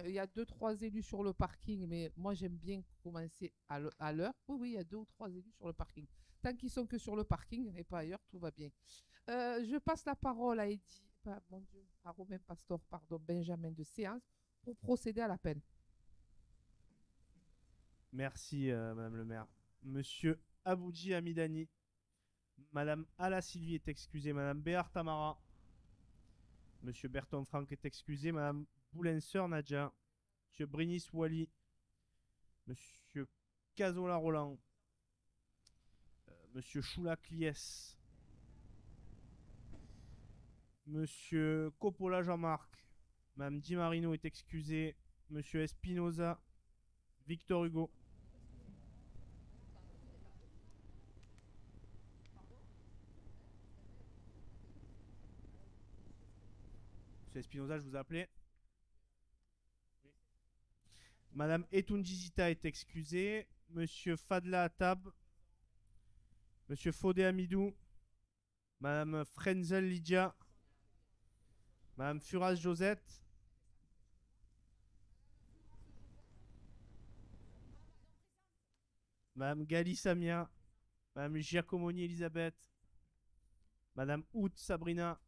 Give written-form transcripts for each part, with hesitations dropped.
Il y a deux, trois élus sur le parking, mais moi j'aime bien commencer à l'heure. Oui, oui, il y a deux ou trois élus sur le parking. Tant qu'ils sont que sur le parking et pas ailleurs, tout va bien. Je passe la parole à Eddie, mon Dieu, à Romain Pastor, pardon, Benjamin de Séance, pour procéder à l'appel. Merci, Madame le maire. Monsieur Aboudji Hamidani. Madame Ala Sylvie est excusée. Madame Béar Tamara. Monsieur Berton Franck est excusé. Madame Boulenseur Nadja. Monsieur Brinis Wally. Monsieur Cazola Roland. Monsieur Choula Cliès. Monsieur Coppola Jean-Marc. Madame Di Marino est excusée. Monsieur Espinoza. Victor Hugo. Monsieur Espinoza, je vous appelais. Madame Etoundjizita est excusée. Monsieur Fadla Atab. Monsieur Fodé Amidou. Madame Frenzel Lydia. Madame Furas Josette. Madame Gali Samia. Madame Giacomoni Elisabeth. Madame Hout Sabrina.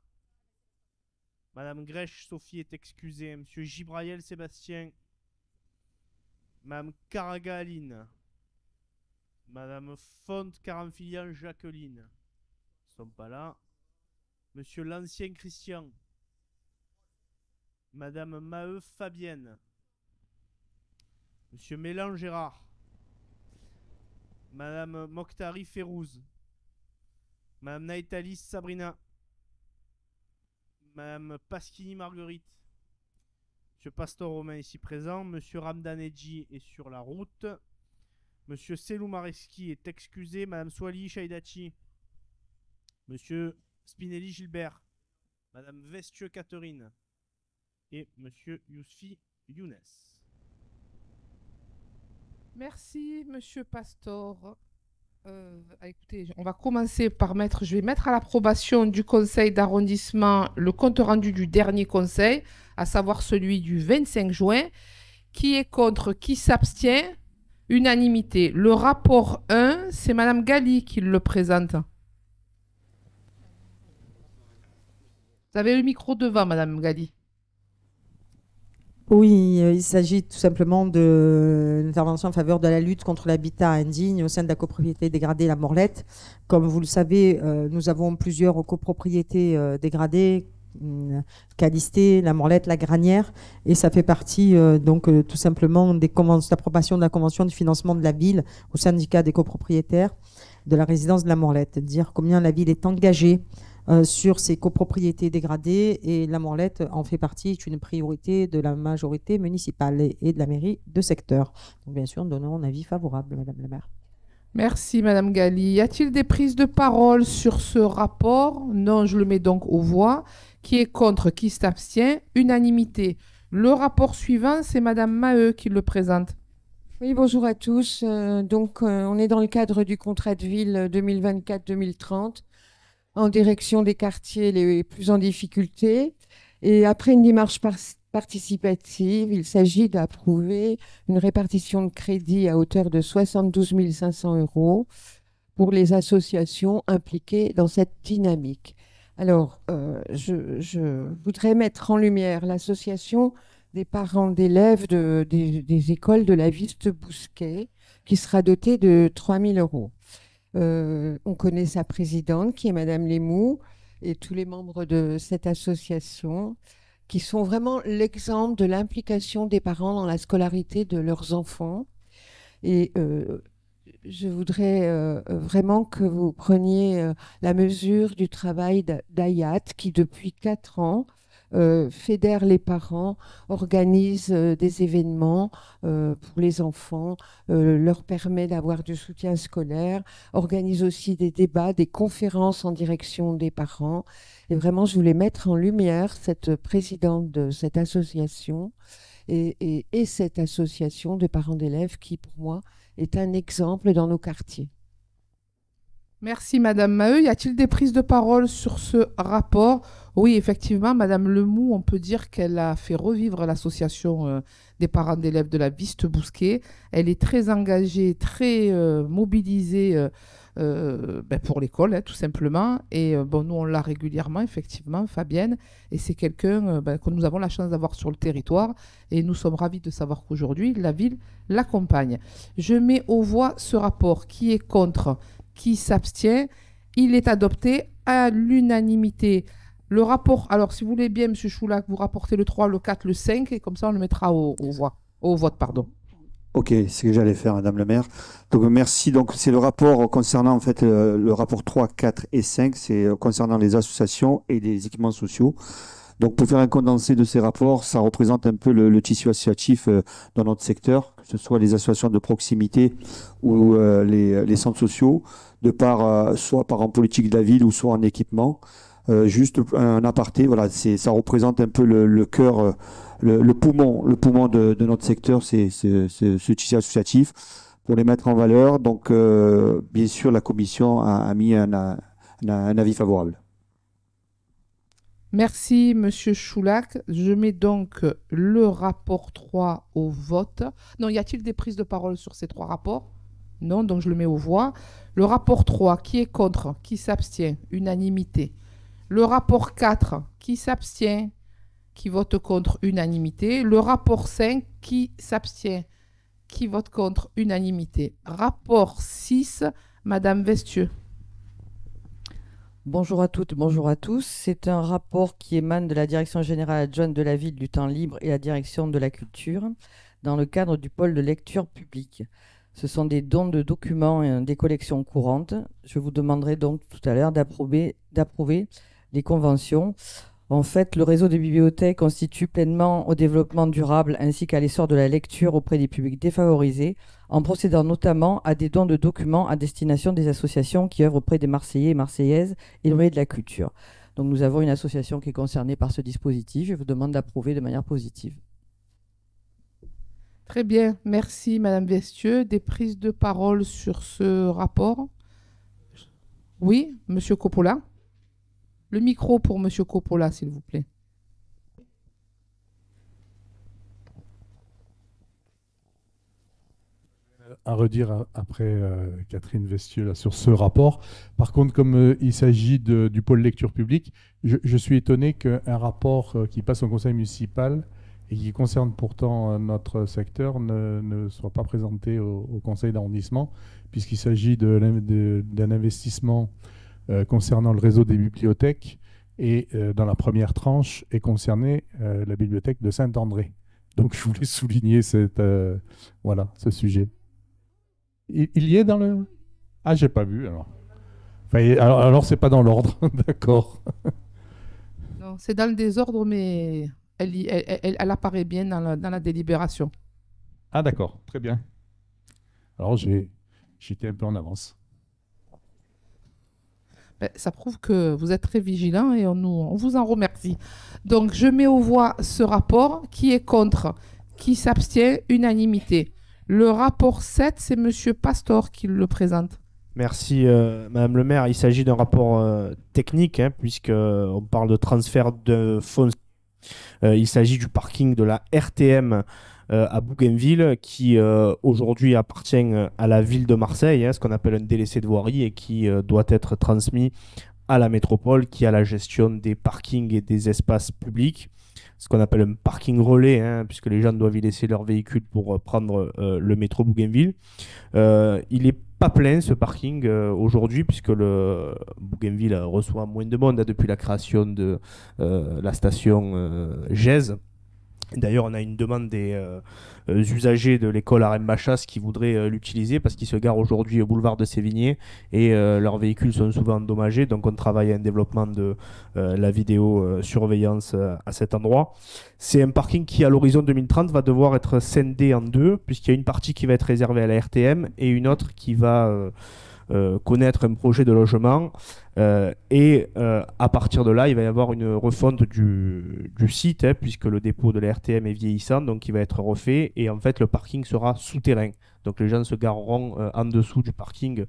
Madame Grèche Sophie est excusée. Monsieur Gibraïel Sébastien. Madame Caraga Aline. Madame Font Caramfilian Jacqueline. Ils ne sont pas là. Monsieur l'Ancien Christian. Madame Maheu Fabienne. Monsieur Mélan Gérard. Madame Mokhtari Férouz. Madame Naïtalis Sabrina. Madame Pasquini Marguerite. Monsieur Pastor Romain ici présent. Monsieur Ramdanedji est sur la route. Monsieur Selou Mareski est excusé. Madame Swali Shaidachi. Monsieur Spinelli Gilbert. Madame Vestieux Catherine. Et Monsieur Yousfi Younes. Merci, Monsieur Pastor. Écoutez, on va commencer par mettre, je vais mettre à l'approbation du conseil d'arrondissement le compte rendu du dernier conseil, à savoir celui du 25 juin. Qui est contre? Qui s'abstient? Unanimité. Le rapport 1, c'est Madame Gali qui le présente. Vous avez le micro devant, Madame Gali. Oui, il s'agit tout simplement d'une intervention en faveur de la lutte contre l'habitat indigne au sein de la copropriété dégradée La Morlette. Comme vous le savez, nous avons plusieurs copropriétés dégradées, Calisté, La Morlette, La Granière, et ça fait partie tout simplement d'approbation de la convention de financement de la ville au syndicat des copropriétaires de la résidence de La Morlette. Dire combien la ville est engagée sur ces copropriétés dégradées, et La Morlette en fait partie, est une priorité de la majorité municipale et de la mairie de secteur. Donc bien sûr, nous donnons un avis favorable, Madame la maire. Merci, Madame Gali. Y a-t-il des prises de parole sur ce rapport? Non, je le mets donc aux voix. Qui est contre? Qui s'abstient? Unanimité. Le rapport suivant, c'est Madame Maheu qui le présente. Oui, bonjour à tous. On est dans le cadre du contrat de ville 2024-2030 en direction des quartiers les plus en difficulté. Et après une démarche participative, il s'agit d'approuver une répartition de crédit à hauteur de 72 500 € pour les associations impliquées dans cette dynamique. Alors, je voudrais mettre en lumière l'association des parents d'élèves des écoles de la Viste-Bousquet, qui sera dotée de 3 000 €. On connaît sa présidente, qui est Madame Lémou, et tous les membres de cette association, qui sont vraiment l'exemple de l'implication des parents dans la scolarité de leurs enfants. Et je voudrais vraiment que vous preniez la mesure du travail d'Ayat, qui depuis 4 ans fédère les parents, organise des événements pour les enfants, leur permet d'avoir du soutien scolaire, organise aussi des débats, des conférences en direction des parents. Et vraiment, je voulais mettre en lumière cette présidente de cette association et cette association de parents d'élèves qui, pour moi, est un exemple dans nos quartiers. Merci Madame Maheu. Y a-t-il des prises de parole sur ce rapport? Oui, effectivement, Madame Lemoux, on peut dire qu'elle a fait revivre l'association des parents d'élèves de la Viste-Bousquet. Elle est très engagée, très mobilisée pour l'école, hein, tout simplement. Et bon, nous, on l'a régulièrement, effectivement, Fabienne. Et c'est quelqu'un que nous avons la chance d'avoir sur le territoire. Et nous sommes ravis de savoir qu'aujourd'hui, la ville l'accompagne. Je mets aux voix ce rapport. Qui est contre? Qui s'abstient? Il est adopté à l'unanimité. Le rapport, alors si vous voulez bien, M. Choulac, vous rapportez le 3, le 4, le 5, et comme ça on le mettra au vote. Pardon. Ok, c'est ce que j'allais faire, Madame le maire. Donc merci. Donc c'est le rapport concernant en fait le rapport 3, 4 et 5, c'est concernant les associations et les équipements sociaux. Donc pour faire un condensé de ces rapports, ça représente un peu le tissu associatif dans notre secteur, que ce soit les associations de proximité ou les centres sociaux, soit par en politique de la ville ou soit en équipement. Juste un aparté, voilà, ça représente un peu le cœur, le poumon de notre secteur, c'est ce tissu associatif, pour les mettre en valeur. Donc, bien sûr, la commission a mis un avis favorable. Merci, Monsieur Choulac. Je mets donc le rapport 3 au vote. Non, y a-t-il des prises de parole sur ces 3 rapports? Non, donc je le mets aux voix. Le rapport 3, qui est contre? Qui s'abstient? Unanimité. Le rapport 4, qui s'abstient? Qui vote contre? Unanimité. Le rapport 5, qui s'abstient? Qui vote contre? Unanimité. Rapport 6, Madame Vestieux. Bonjour à toutes, bonjour à tous. C'est un rapport qui émane de la Direction générale adjointe de la ville, du temps libre et la Direction de la culture dans le cadre du pôle de lecture publique. Ce sont des dons de documents et des collections courantes. Je vous demanderai donc tout à l'heure d'approuver les conventions. En fait, le réseau des bibliothèques constitue pleinement au développement durable ainsi qu'à l'essor de la lecture auprès des publics défavorisés, en procédant notamment à des dons de documents à destination des associations qui œuvrent auprès des Marseillais et Marseillaises éloignés de la culture. Donc nous avons une association qui est concernée par ce dispositif. Je vous demande d'approuver de manière positive. Très bien, merci Madame Vestieux. Des prises de parole sur ce rapport? Oui, Monsieur Coppola. Le micro pour Monsieur Coppola, s'il vous plaît. À redire après Catherine Vestieux là, sur ce rapport. Par contre, comme il s'agit du pôle lecture publique, je suis étonné qu'un rapport qui passe au conseil municipal et qui concerne pourtant notre secteur ne soit pas présenté au conseil d'arrondissement, puisqu'il s'agit d'un investissement concernant le réseau des bibliothèques et dans la première tranche est concernée la bibliothèque de Saint-André. Donc je voulais souligner ce sujet. Il y est dans le... Ah, j'ai pas vu alors. Enfin, alors c'est pas dans l'ordre, d'accord. Non, c'est dans le désordre, mais elle apparaît bien dans la délibération. Ah d'accord, très bien. Alors j'étais un peu en avance. Ça prouve que vous êtes très vigilant et on vous en remercie. Donc, je mets aux voix ce rapport. Qui est contre? Qui s'abstient? Unanimité. Le rapport 7, c'est Monsieur Pastor qui le présente. Merci Madame le maire. Il s'agit d'un rapport technique, puisqu'on parle de transfert de fonds. Il s'agit du parking de la RTM à Bougainville, qui aujourd'hui appartient à la ville de Marseille, ce qu'on appelle un délaissé de voirie, et qui doit être transmis à la métropole, qui a la gestion des parkings et des espaces publics, ce qu'on appelle un parking relais, puisque les gens doivent y laisser leur véhicule pour prendre le métro Bougainville. Il n'est pas plein ce parking aujourd'hui, puisque le Bougainville reçoit moins de monde depuis la création de la station GEZ. D'ailleurs, on a une demande des usagers de l'école Arène Machas qui voudraient l'utiliser parce qu'ils se garent aujourd'hui au boulevard de Sévigné et leurs véhicules sont souvent endommagés. Donc, on travaille à un développement de la vidéosurveillance à cet endroit. C'est un parking qui, à l'horizon 2030, va devoir être scindé en deux, puisqu'il y a une partie qui va être réservée à la RTM et une autre qui va connaître un projet de logement. À partir de là, il va y avoir une refonte du site, puisque le dépôt de la RTM est vieillissant, donc il va être refait. Et en fait, le parking sera souterrain. Donc les gens se gareront en dessous du parking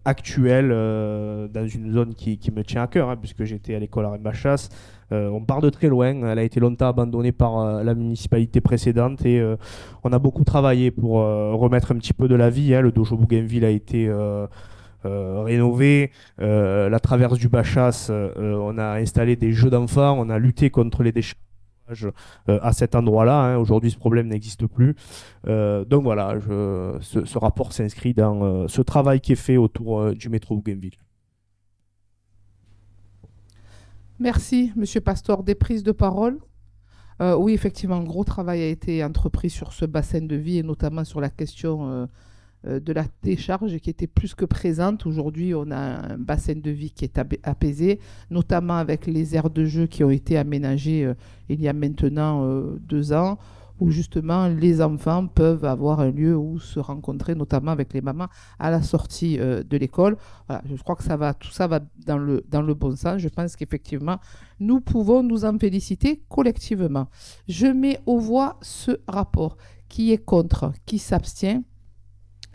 actuelle dans une zone qui me tient à cœur, hein, puisque j'étais à l'école à Rennes-Bachas. On part de très loin. Elle a été longtemps abandonnée par la municipalité précédente et on a beaucoup travaillé pour remettre un petit peu de la vie, hein. Le dojo Bougainville a été rénové. La traverse du Bachas, on a installé des jeux d'enfants, on a lutté contre les déchets à cet endroit-là, hein. Aujourd'hui, ce problème n'existe plus. Donc voilà, ce rapport s'inscrit dans ce travail qui est fait autour du métro Bougainville. Merci, Monsieur Pastor. Des prises de parole? Oui, effectivement, un gros travail a été entrepris sur ce bassin de vie et notamment sur la question de la décharge qui était plus que présente. Aujourd'hui, on a un bassin de vie qui est apaisé, notamment avec les aires de jeu qui ont été aménagées il y a maintenant 2 ans, où justement les enfants peuvent avoir un lieu où se rencontrer, notamment avec les mamans à la sortie de l'école. Voilà, je crois que tout ça va dans le bon sens. Je pense qu'effectivement, nous pouvons nous en féliciter collectivement. Je mets aux voix ce rapport. Qui est contre? Qui s'abstient?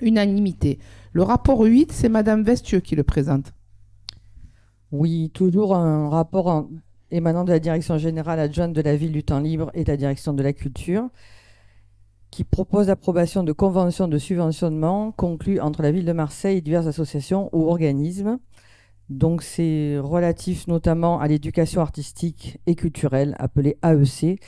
Unanimité. Le rapport 8, c'est Madame Vestieux qui le présente. Oui, toujours un rapport émanant de la direction générale adjointe de la ville du temps libre et de la direction de la culture, qui propose l'approbation de conventions de subventionnement conclues entre la ville de Marseille et diverses associations ou organismes. Donc c'est relatif notamment à l'éducation artistique et culturelle, appelée AEC,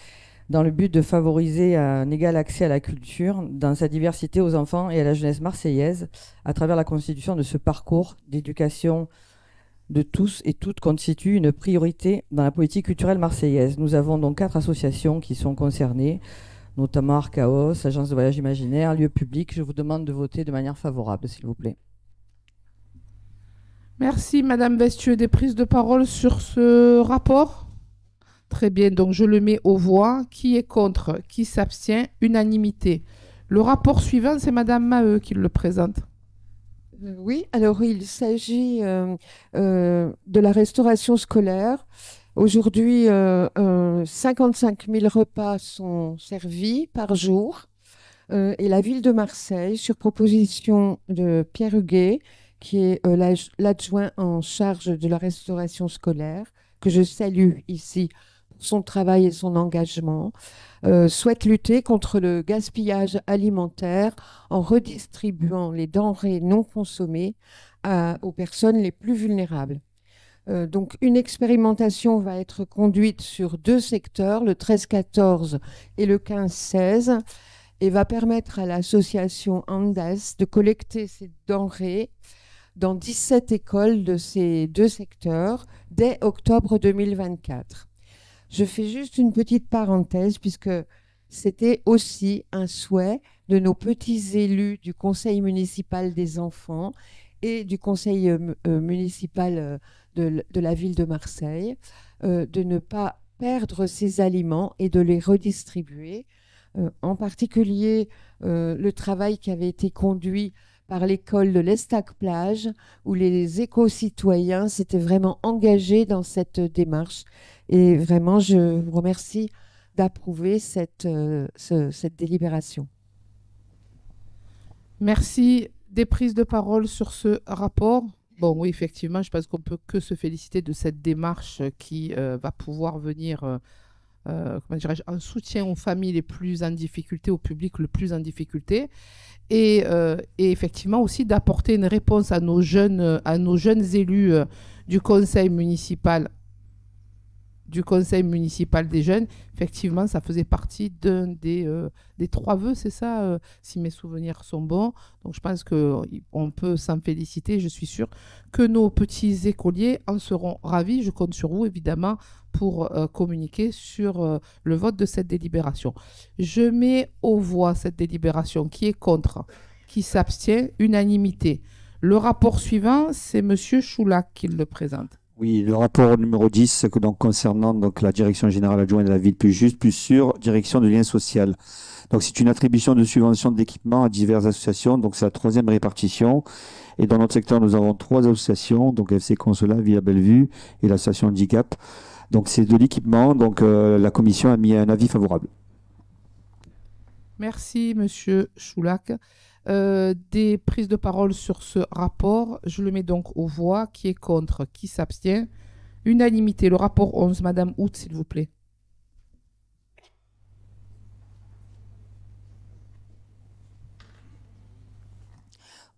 dans le but de favoriser un égal accès à la culture dans sa diversité aux enfants et à la jeunesse marseillaise à travers la constitution de ce parcours d'éducation de tous et toutes constitue une priorité dans la politique culturelle marseillaise. Nous avons donc 4 associations qui sont concernées, notamment Archaos, Agence de voyage imaginaire, Lieux publics. Je vous demande de voter de manière favorable, s'il vous plaît. Merci, Madame Vestieux. Des prises de parole sur ce rapport? Très bien, donc je le mets aux voix. Qui est contre? Qui s'abstient? Unanimité. Le rapport suivant, c'est Madame Maheu qui le présente. Oui, alors il s'agit de la restauration scolaire. Aujourd'hui, 55 000 repas sont servis par jour. Et la ville de Marseille, sur proposition de Pierre Huguet, qui est l'adjoint en charge de la restauration scolaire, que je salue ici pour son travail et son engagement, souhaite lutter contre le gaspillage alimentaire en redistribuant les denrées non consommées aux personnes les plus vulnérables. Donc une expérimentation va être conduite sur 2 secteurs, le 13-14 et le 15-16, et va permettre à l'association Andes de collecter ces denrées dans 17 écoles de ces 2 secteurs dès octobre 2024. Je fais juste une petite parenthèse puisque c'était aussi un souhait de nos petits élus du conseil municipal des enfants et du conseil municipal de la ville de Marseille, de ne pas perdre ces aliments et de les redistribuer. En particulier, le travail qui avait été conduit par l'école de l'Estac-Plage, où les éco-citoyens s'étaient vraiment engagés dans cette démarche. Et vraiment, je vous remercie d'approuver cette délibération. Merci. Des prises de parole sur ce rapport? Bon, oui, effectivement, je pense qu'on peut que se féliciter de cette démarche qui va pouvoir venir comment dirais-je, en soutien aux familles les plus en difficulté, au public le plus en difficulté, et effectivement aussi d'apporter une réponse à nos jeunes élus du conseil municipal des jeunes. Effectivement, ça faisait partie d'un des 3 vœux, c'est ça, si mes souvenirs sont bons. Donc, je pense qu'on peut s'en féliciter. Je suis sûre que nos petits écoliers en seront ravis. Je compte sur vous, évidemment, pour communiquer sur le vote de cette délibération. Je mets aux voix cette délibération. Qui est contre? Qui s'abstient? Unanimité. Le rapport suivant, c'est Monsieur Choulac qui le présente. Oui, le rapport numéro 10, donc, concernant donc, la direction générale adjointe de la ville plus juste, plus sûre, direction de lien social. Donc, c'est une attribution de subventions d'équipement à diverses associations. Donc, c'est la 3e répartition. Et dans notre secteur, nous avons 3 associations, donc FC Consola, Villa Bellevue et l'association Handicap. Donc, c'est de l'équipement. Donc, la commission a mis un avis favorable. Merci, Monsieur Choulac. Des prises de parole sur ce rapport. Je le mets donc aux voix. Qui est contre? Qui s'abstient? Unanimité. Le rapport 11, Madame Hout, s'il vous plaît.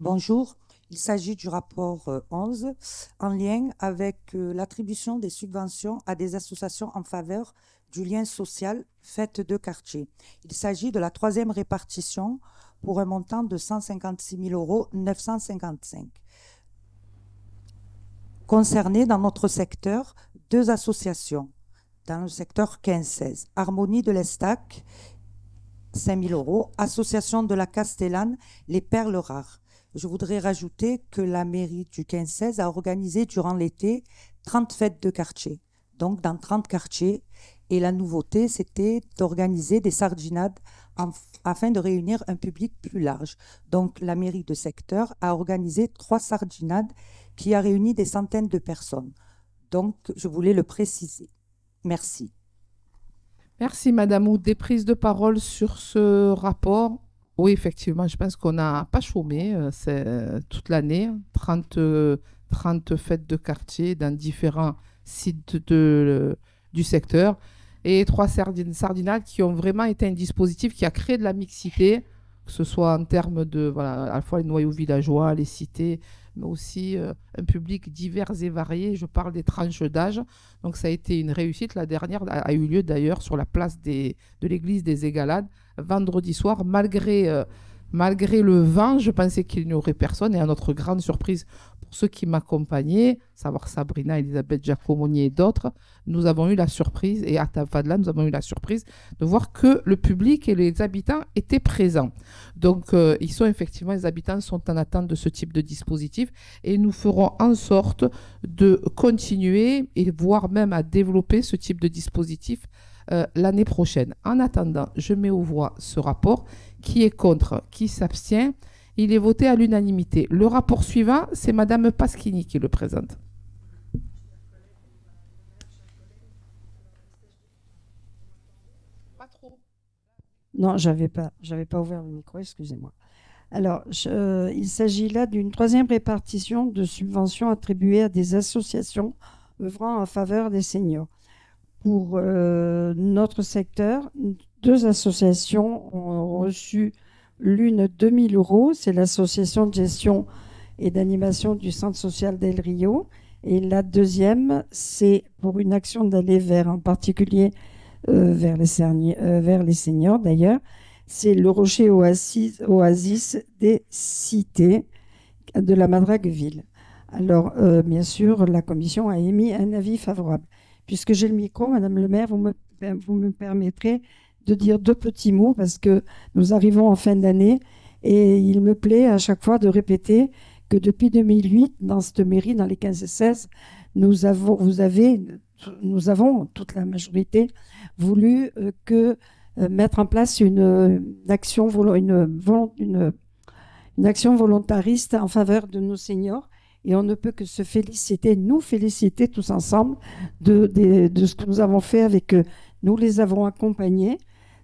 Bonjour, il s'agit du rapport 11 en lien avec l'attribution des subventions à des associations en faveur du lien social fête de quartier. Il s'agit de la 3e répartition pour un montant de 156 955 €. Concernées dans notre secteur, 2 associations. Dans le secteur 15-16, Harmonie de l'Estac, 5 000 €, Association de la Castellane, les Perles Rares. Je voudrais rajouter que la mairie du 15-16 a organisé durant l'été 30 fêtes de quartier, donc dans 30 quartiers. Et la nouveauté, c'était d'organiser des sardinades afin de réunir un public plus large. Donc la mairie de secteur a organisé 3 sardinades qui a réuni des centaines de personnes. Donc je voulais le préciser. Merci. Merci, Madame Hout. Des prises de parole sur ce rapport? Oui, effectivement, je pense qu'on n'a pas chômé toute l'année. 30 fêtes de quartier dans différents sites du secteur. Et 3 sardinades qui ont vraiment été un dispositif qui a créé de la mixité, que ce soit en termes de, voilà, à la fois les noyaux villageois, les cités, mais aussi un public divers et varié. Je parle des tranches d'âge. Donc ça a été une réussite. La dernière a eu lieu d'ailleurs sur la place de l'église des Égalades, vendredi soir. Malgré le vent, je pensais qu'il n'y aurait personne. Et à notre grande surprise, pour ceux qui m'accompagnaient, savoir Sabrina, Elisabeth Giacomoni et d'autres, nous avons eu la surprise, et à Fadla, nous avons eu la surprise de voir que le public et les habitants étaient présents. Donc, les habitants sont en attente de ce type de dispositif et nous ferons en sorte de continuer et voire même à développer ce type de dispositif l'année prochaine. En attendant, je mets aux voix ce rapport. Qui est contre? Qui s'abstient? Il est voté à l'unanimité. Le rapport suivant, c'est Madame Pasquini qui le présente. Pas trop. Non, j'avais pas ouvert le micro, excusez-moi. Alors, il s'agit là d'une 3e répartition de subventions attribuées à des associations œuvrant en faveur des seniors. Pour notre secteur, 2 associations ont reçu l'une 2 000 €. C'est l'association de gestion et d'animation du centre social d'El Rio. Et la deuxième, c'est pour une action d'aller vers, en particulier vers les seniors d'ailleurs, c'est le Rocher Oasis des Cités de la Madragueville. Alors, bien sûr, la commission a émis un avis favorable. Puisque j'ai le micro, Madame le maire, vous me permettrez de dire 2 petits mots parce que nous arrivons en fin d'année et il me plaît à chaque fois de répéter que depuis 2008, dans cette mairie, dans les 15 et 16, nous avons, toute la majorité, voulu mettre en place une action volontariste en faveur de nos seniors. Et on ne peut que nous féliciter tous ensemble de ce que nous avons fait avec eux. Nous les avons accompagnés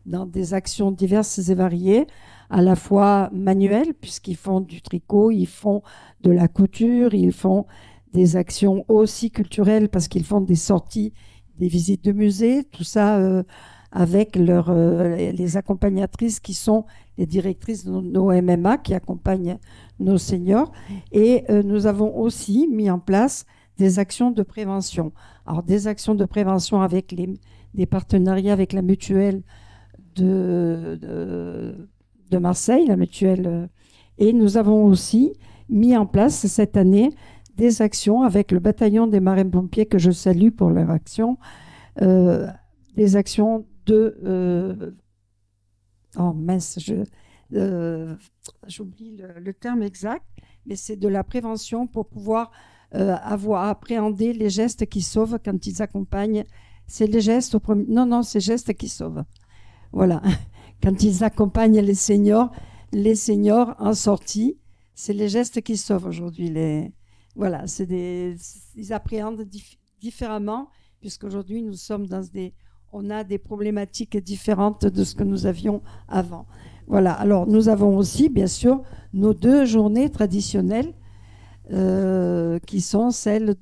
dans des actions diverses et variées, à la fois manuelles, puisqu'ils font du tricot, ils font de la couture, ils font des actions aussi culturelles, parce qu'ils font des sorties, des visites de musées, tout ça avec les accompagnatrices qui sont les directrices de nos MMA qui accompagnent nos seniors. Et nous avons aussi mis en place des actions de prévention. Alors, des actions de prévention avec des partenariats avec la mutuelle de Marseille, la mutuelle. Et nous avons aussi mis en place cette année des actions avec le bataillon des marins-pompiers que je salue pour leur action, des actions oh mince, j'oublie le terme exact, mais c'est de la prévention pour pouvoir appréhender les gestes qui sauvent quand ils accompagnent. C'est les gestes ces gestes qui sauvent. Voilà, quand ils accompagnent les seniors en sortie, c'est les gestes qui sauvent aujourd'hui. Voilà, ils appréhendent différemment, puisqu'aujourd'hui nous sommes on a des problématiques différentes de ce que nous avions avant. Voilà, alors nous avons aussi, bien sûr, nos 2 journées traditionnelles qui sont celles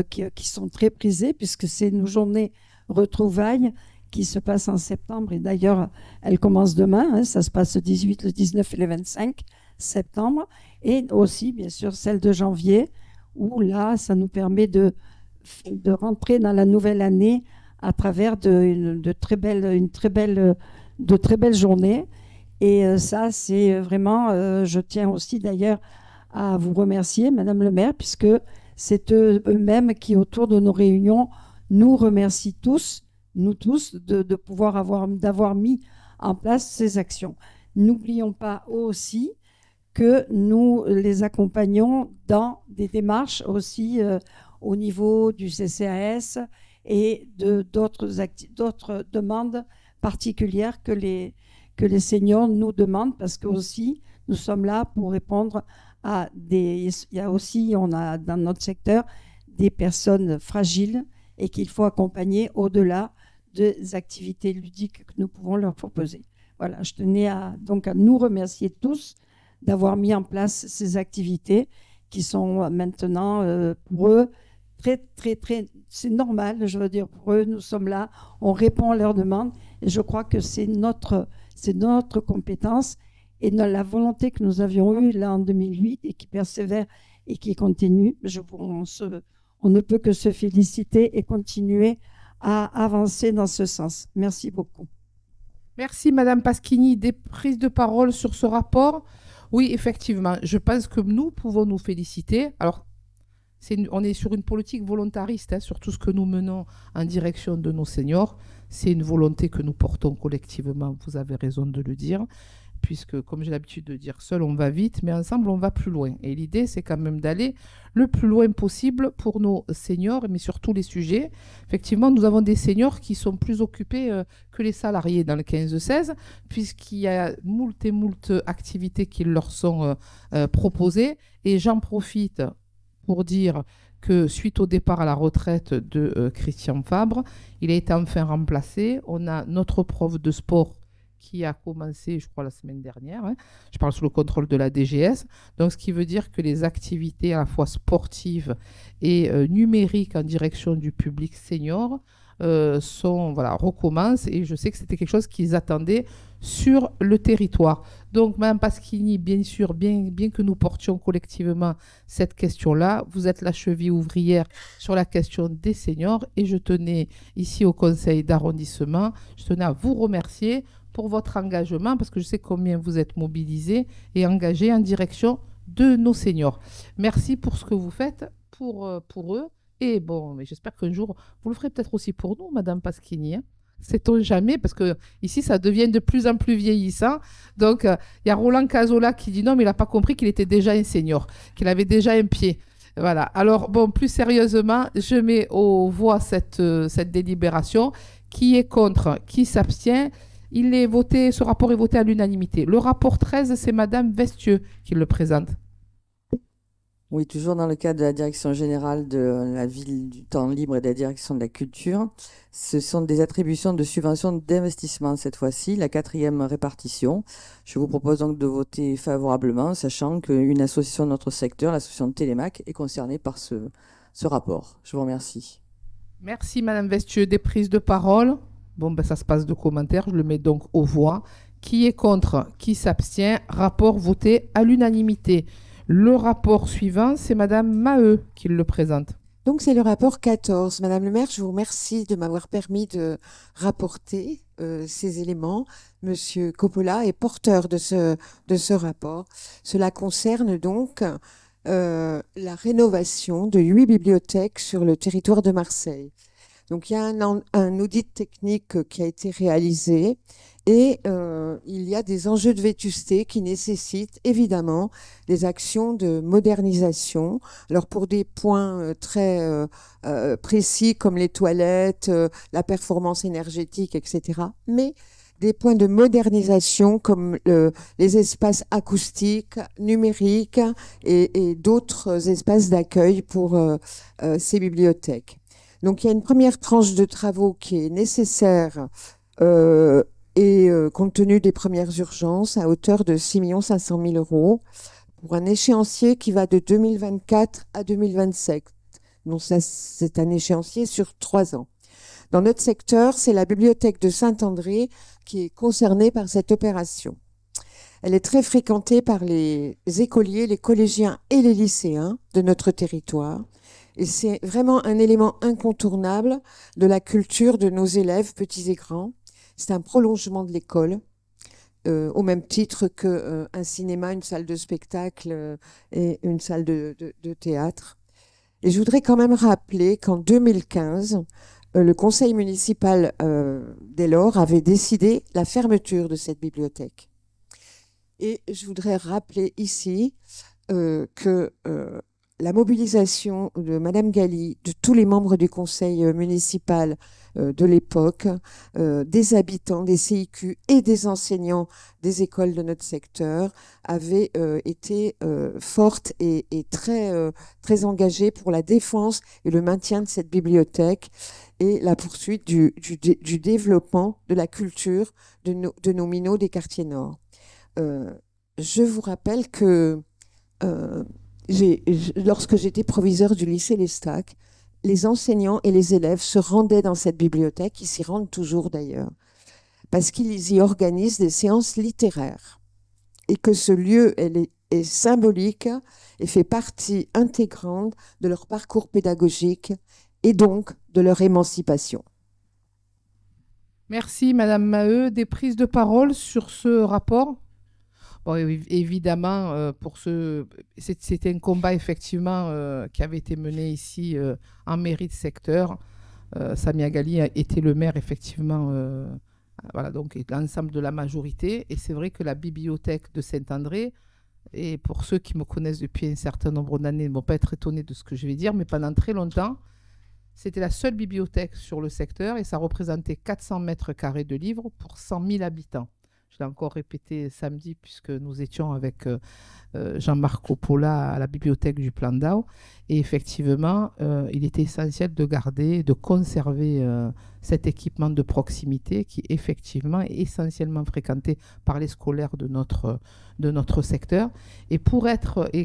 qui sont très prisées, puisque c'est nos journées retrouvailles qui se passent en septembre. Et d'ailleurs, elles commencent demain, hein, ça se passe le 18, le 19 et le 25 septembre. Et aussi, bien sûr, celle de janvier, où là, ça nous permet de rentrer dans la nouvelle année à travers de très belles journées. Et ça, c'est vraiment, je tiens aussi d'ailleurs à vous remercier, Madame le maire, puisque c'est eux-mêmes qui, autour de nos réunions, nous remercient tous, nous tous, d'avoir mis en place ces actions. N'oublions pas aussi que nous les accompagnons dans des démarches aussi au niveau du CCAS et d'autres demandes particulières que les seniors nous demandent, parce que aussi nous sommes là pour répondre à il y a aussi, on a dans notre secteur des personnes fragiles et qu'il faut accompagner au-delà des activités ludiques que nous pouvons leur proposer. Voilà, je tenais donc à nous remercier tous d'avoir mis en place ces activités qui sont maintenant pour eux très, c'est normal, je veux dire, pour eux, nous sommes là, on répond à leurs demandes et je crois que c'est notre compétence et la volonté que nous avions eue là en 2008 et qui persévère et qui continue. On ne peut que se féliciter et continuer à avancer dans ce sens. Merci beaucoup. Merci Madame Pasquini. Des prises de parole sur ce rapport? Oui, effectivement, je pense que nous pouvons nous féliciter. Alors, on est sur une politique volontariste, hein, sur tout ce que nous menons en direction de nos seniors. C'est une volonté que nous portons collectivement, vous avez raison de le dire, puisque, comme j'ai l'habitude de dire, seul on va vite, mais ensemble on va plus loin. Et l'idée, c'est quand même d'aller le plus loin possible pour nos seniors, mais sur tous les sujets. Effectivement, nous avons des seniors qui sont plus occupés que les salariés dans le 15-16, puisqu'il y a moult et moult activités qui leur sont proposées. Et j'en profite pour dire que suite au départ à la retraite de Christian Fabre, il a été enfin remplacé. On a notre prof de sport qui a commencé, je crois, la semaine dernière. Hein. Je parle sous le contrôle de la DGS. Donc, ce qui veut dire que les activités à la fois sportives et numériques en direction du public senior recommencent. Et je sais que c'était quelque chose qu'ils attendaient sur le territoire. Donc, Mme Pasquini, bien sûr, bien que nous portions collectivement cette question-là, vous êtes la cheville ouvrière sur la question des seniors. Et je tenais ici au conseil d'arrondissement, je tenais à vous remercier pour votre engagement, parce que je sais combien vous êtes mobilisés et engagés en direction de nos seniors. Merci pour ce que vous faites pour eux. Et bon, mais j'espère qu'un jour, vous le ferez peut-être aussi pour nous, Madame Pasquini. Hein. Sait-on jamais, parce que ici, ça devient de plus en plus vieillissant. Donc, il y a Roland Cazola qui dit non, mais il n'a pas compris qu'il était déjà un senior, qu'il avait déjà un pied. Voilà. Alors, bon, plus sérieusement, je mets aux voix cette délibération. Qui est contre? Qui s'abstient? Ce rapport est voté à l'unanimité. Le rapport 13, c'est Madame Vestieux qui le présente. Oui, toujours dans le cadre de la direction générale de la ville du temps libre et de la direction de la culture. Ce sont des attributions de subventions d'investissement cette fois-ci, la 4e répartition. Je vous propose donc de voter favorablement, sachant qu'une association de notre secteur, l'association Télémac, est concernée par ce rapport. Je vous remercie. Merci Madame Vestieux. Des prises de parole? Bon, ben, ça se passe de commentaires. Je le mets donc aux voix. Qui est contre? Qui s'abstient? Rapport voté à l'unanimité. Le rapport suivant, c'est Madame Maheu qui le présente. Donc, c'est le rapport 14. Madame le maire, je vous remercie de m'avoir permis de rapporter ces éléments. Monsieur Coppola est porteur de ce rapport. Cela concerne donc la rénovation de 8 bibliothèques sur le territoire de Marseille. Donc, il y a un audit technique qui a été réalisé et il y a des enjeux de vétusté qui nécessitent évidemment des actions de modernisation. Alors, pour des points très précis comme les toilettes, la performance énergétique, etc., mais des points de modernisation comme les espaces acoustiques, numériques et d'autres espaces d'accueil pour ces bibliothèques. Donc il y a une première tranche de travaux qui est nécessaire compte tenu des premières urgences à hauteur de 6 500 000 € pour un échéancier qui va de 2024 à 2027. Donc ça, c'est un échéancier sur 3 ans. Dans notre secteur, c'est la bibliothèque de Saint-André qui est concernée par cette opération. Elle est très fréquentée par les écoliers, les collégiens et les lycéens de notre territoire. Et c'est vraiment un élément incontournable de la culture de nos élèves, petits et grands. C'est un prolongement de l'école, au même titre qu'un cinéma, une salle de spectacle et une salle de théâtre. Et je voudrais quand même rappeler qu'en 2015, le conseil municipal d'Elor avait décidé la fermeture de cette bibliothèque. Et je voudrais rappeler ici que la mobilisation de Madame Galli, de tous les membres du conseil municipal de l'époque, des habitants, des CIQ et des enseignants des écoles de notre secteur avait été forte et très engagée pour la défense et le maintien de cette bibliothèque et la poursuite du développement de la culture de nos minots des quartiers nord. Je vous rappelle que lorsque j'étais proviseur du lycée L'Estaque, les enseignants et les élèves se rendaient dans cette bibliothèque, ils s'y rendent toujours d'ailleurs, parce qu'ils y organisent des séances littéraires et que ce lieu est symbolique et fait partie intégrante de leur parcours pédagogique et donc de leur émancipation. Merci Madame Maheu. Des prises de parole sur ce rapport? Bon, évidemment, c'était un combat effectivement qui avait été mené ici en mairie de secteur. Samia Ghali a été le maire effectivement, voilà, donc l'ensemble de la majorité. Et c'est vrai que la bibliothèque de Saint-André, et pour ceux qui me connaissent depuis un certain nombre d'années, ne vont pas être étonnés de ce que je vais dire, mais pendant très longtemps, c'était la seule bibliothèque sur le secteur et ça représentait 400 mètres carrés de livres pour 100 000 habitants. Je l'ai encore répété samedi puisque nous étions avec Jean-Marc Coppola à la bibliothèque du Plan d'Ao. Et effectivement, il était essentiel de garder, de conserver cet équipement de proximité qui effectivement est essentiellement fréquenté par les scolaires de notre secteur. Et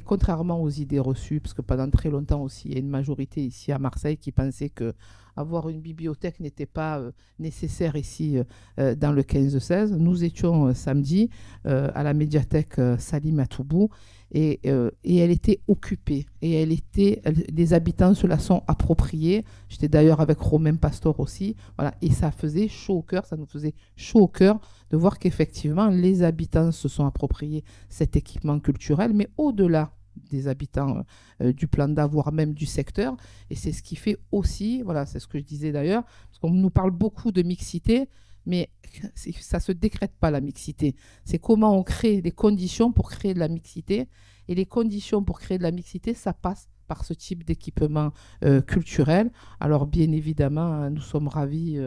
contrairement aux idées reçues, parce que pendant très longtemps aussi, il y a une majorité ici à Marseille qui pensait que avoir une bibliothèque n'était pas nécessaire ici dans le 15-16. Nous étions samedi à la médiathèque Salim Atoubou et elle était occupée. Et les habitants se la sont appropriés. J'étais d'ailleurs avec Romain Pastor aussi. Voilà, et ça faisait chaud au cœur, ça nous faisait chaud au cœur de voir qu'effectivement les habitants se sont appropriés cet équipement culturel, mais au-delà des habitants du Plan d'A, voire même du secteur. Et c'est ce qui fait aussi, voilà, c'est ce que je disais d'ailleurs, parce qu'on nous parle beaucoup de mixité, mais ça ne se décrète pas la mixité. C'est comment on crée les conditions pour créer de la mixité. Et les conditions pour créer de la mixité, ça passe par ce type d'équipement culturel. Alors bien évidemment, nous sommes ravis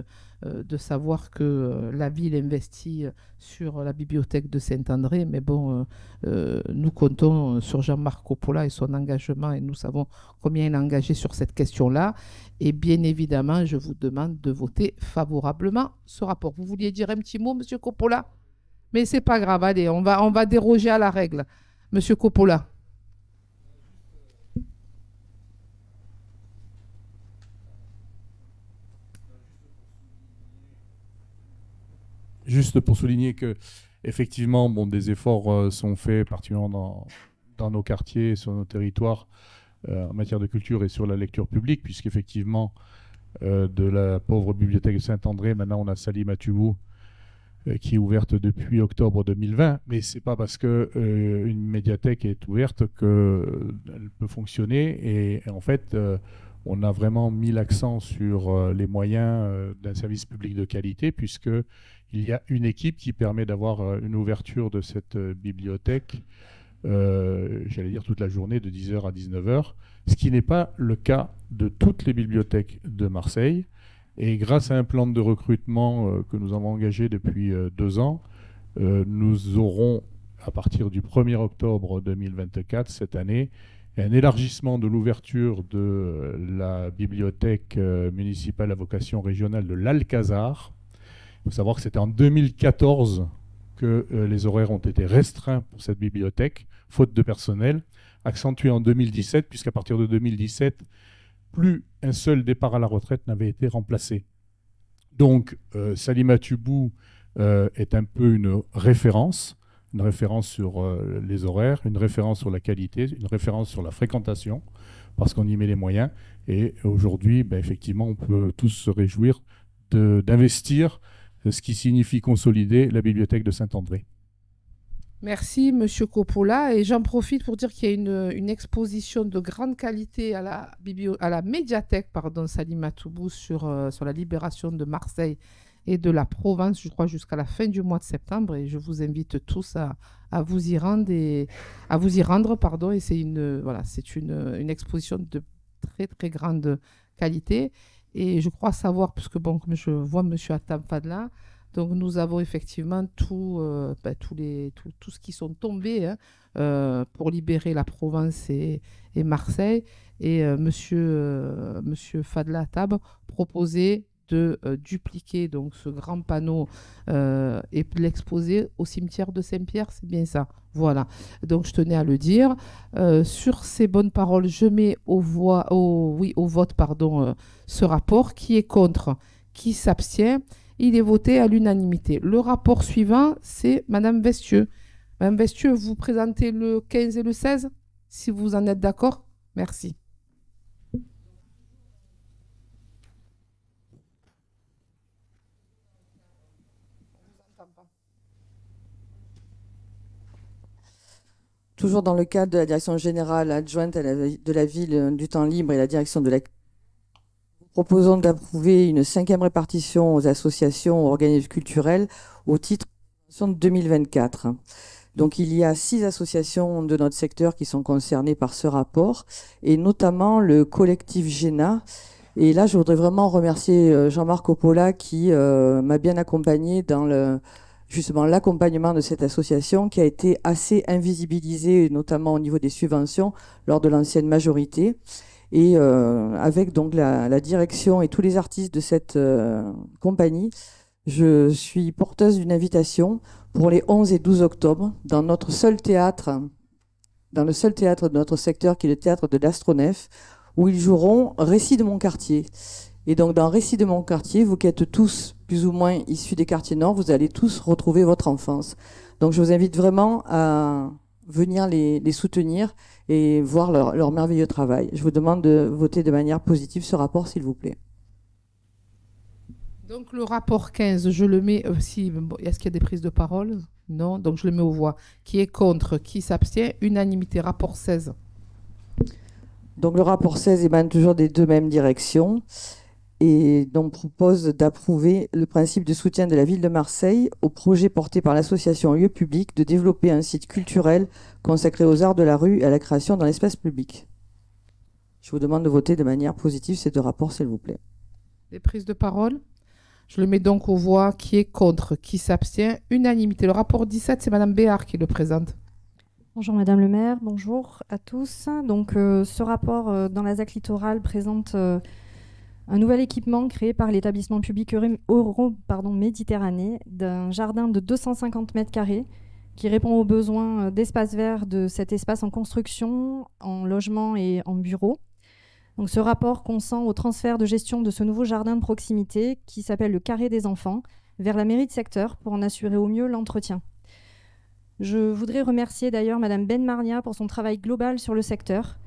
de savoir que la ville investit sur la bibliothèque de Saint-André, mais bon, nous comptons sur Jean-Marc Coppola et son engagement, et nous savons combien il est engagé sur cette question-là. Et bien évidemment, je vous demande de voter favorablement ce rapport. Vous vouliez dire un petit mot, Monsieur Coppola? Mais c'est pas grave, allez, on va déroger à la règle. Monsieur Coppola. Juste pour souligner que effectivement, bon, des efforts sont faits, particulièrement dans nos quartiers, sur nos territoires, en matière de culture et sur la lecture publique, puisqu'effectivement, de la pauvre bibliothèque de Saint-André, maintenant on a Salim Atoubou, qui est ouverte depuis octobre 2020, mais c'est pas parce que une médiathèque est ouverte qu'elle peut fonctionner. Et en fait, on a vraiment mis l'accent sur les moyens d'un service public de qualité, puisque il y a une équipe qui permet d'avoir une ouverture de cette bibliothèque, j'allais dire toute la journée, de 10h à 19h, ce qui n'est pas le cas de toutes les bibliothèques de Marseille. Et grâce à un plan de recrutement que nous avons engagé depuis 2 ans, nous aurons, à partir du 1er octobre 2024, cette année, et un élargissement de l'ouverture de la bibliothèque municipale à vocation régionale de l'Alcazar. Il faut savoir que c'était en 2014 que les horaires ont été restreints pour cette bibliothèque, faute de personnel, accentué en 2017, puisqu'à partir de 2017, plus un seul départ à la retraite n'avait été remplacé. Donc, Salima Tubou est un peu une référence sur les horaires, une référence sur la qualité, une référence sur la fréquentation, parce qu'on y met les moyens. Et aujourd'hui, effectivement, on peut tous se réjouir d'investir, ce qui signifie consolider la bibliothèque de Saint-André. Merci, Monsieur Coppola. Et j'en profite pour dire qu'il y a une exposition de grande qualité à la médiathèque Salima Tubou sur la libération de Marseille et de la Provence, je crois, jusqu'à la fin du mois de septembre. Et je vous invite tous à vous y rendre. Et c'est une exposition de très, très grande qualité. Et je crois savoir, puisque comme je vois M. Atam Fadla, donc nous avons effectivement tout ce qui sont tombés pour libérer la Provence et Marseille. Et monsieur Fadla Tab proposait de dupliquer donc ce grand panneau et l'exposer au cimetière de Saint-Pierre, c'est bien ça. Voilà. Donc je tenais à le dire. Sur ces bonnes paroles, je mets au vote ce rapport. Qui est contre? Qui s'abstient? Il est voté à l'unanimité. Le rapport suivant, c'est Madame Vestieux. Madame Vestieux, vous présentez le 15 et le 16, si vous en êtes d'accord. Merci. Toujours dans le cadre de la direction générale adjointe de la ville du temps libre et la direction de la... Nous proposons d'approuver une 5e répartition aux associations, aux organismes culturels au titre de 2024. Donc il y a 6 associations de notre secteur qui sont concernées par ce rapport, et notamment le collectif GENA. Et là, je voudrais vraiment remercier Jean-Marc Coppola qui m'a bien accompagné dans justement l'accompagnement de cette association qui a été assez invisibilisée, notamment au niveau des subventions, lors de l'ancienne majorité. Et avec donc la direction et tous les artistes de cette compagnie, je suis porteuse d'une invitation pour les 11 et 12 octobre dans notre seul théâtre, dans le seul théâtre de notre secteur qui est le théâtre de l'Astronef, où ils joueront Récit de mon quartier. Et donc dans Récit de mon quartier, vous qui êtes tous plus ou moins issus des quartiers nord, vous allez tous retrouver votre enfance. Donc je vous invite vraiment à venir les soutenir et voir leur merveilleux travail. Je vous demande de voter de manière positive ce rapport, s'il vous plaît. Donc le rapport 15, je le mets... est-ce qu'il y a des prises de parole? Non, donc je le mets aux voix. Qui est contre? Qui s'abstient? Unanimité. Rapport 16. Donc le rapport 16 émane toujours des deux mêmes directions et donc propose d'approuver le principe de soutien de la ville de Marseille au projet porté par l'association Lieux Publics de développer un site culturel consacré aux arts de la rue et à la création dans l'espace public. Je vous demande de voter de manière positive ces deux rapports, s'il vous plaît. Des prises de parole? Je le mets donc aux voix. Qui est contre? Qui s'abstient? Unanimité. Le rapport 17, c'est Madame Béard qui le présente. Bonjour Madame le maire, bonjour à tous. Donc ce rapport dans la ZAC littorale présente un nouvel équipement créé par l'établissement public Méditerranée d'un jardin de 250 mètres carrés qui répond aux besoins d'espace vert de cet espace en construction, en logement et en bureau. Donc ce rapport consent au transfert de gestion de ce nouveau jardin de proximité qui s'appelle le Carré des Enfants vers la mairie de secteur pour en assurer au mieux l'entretien. Je voudrais remercier d'ailleurs Madame Ben Marnia pour son travail global sur le secteur.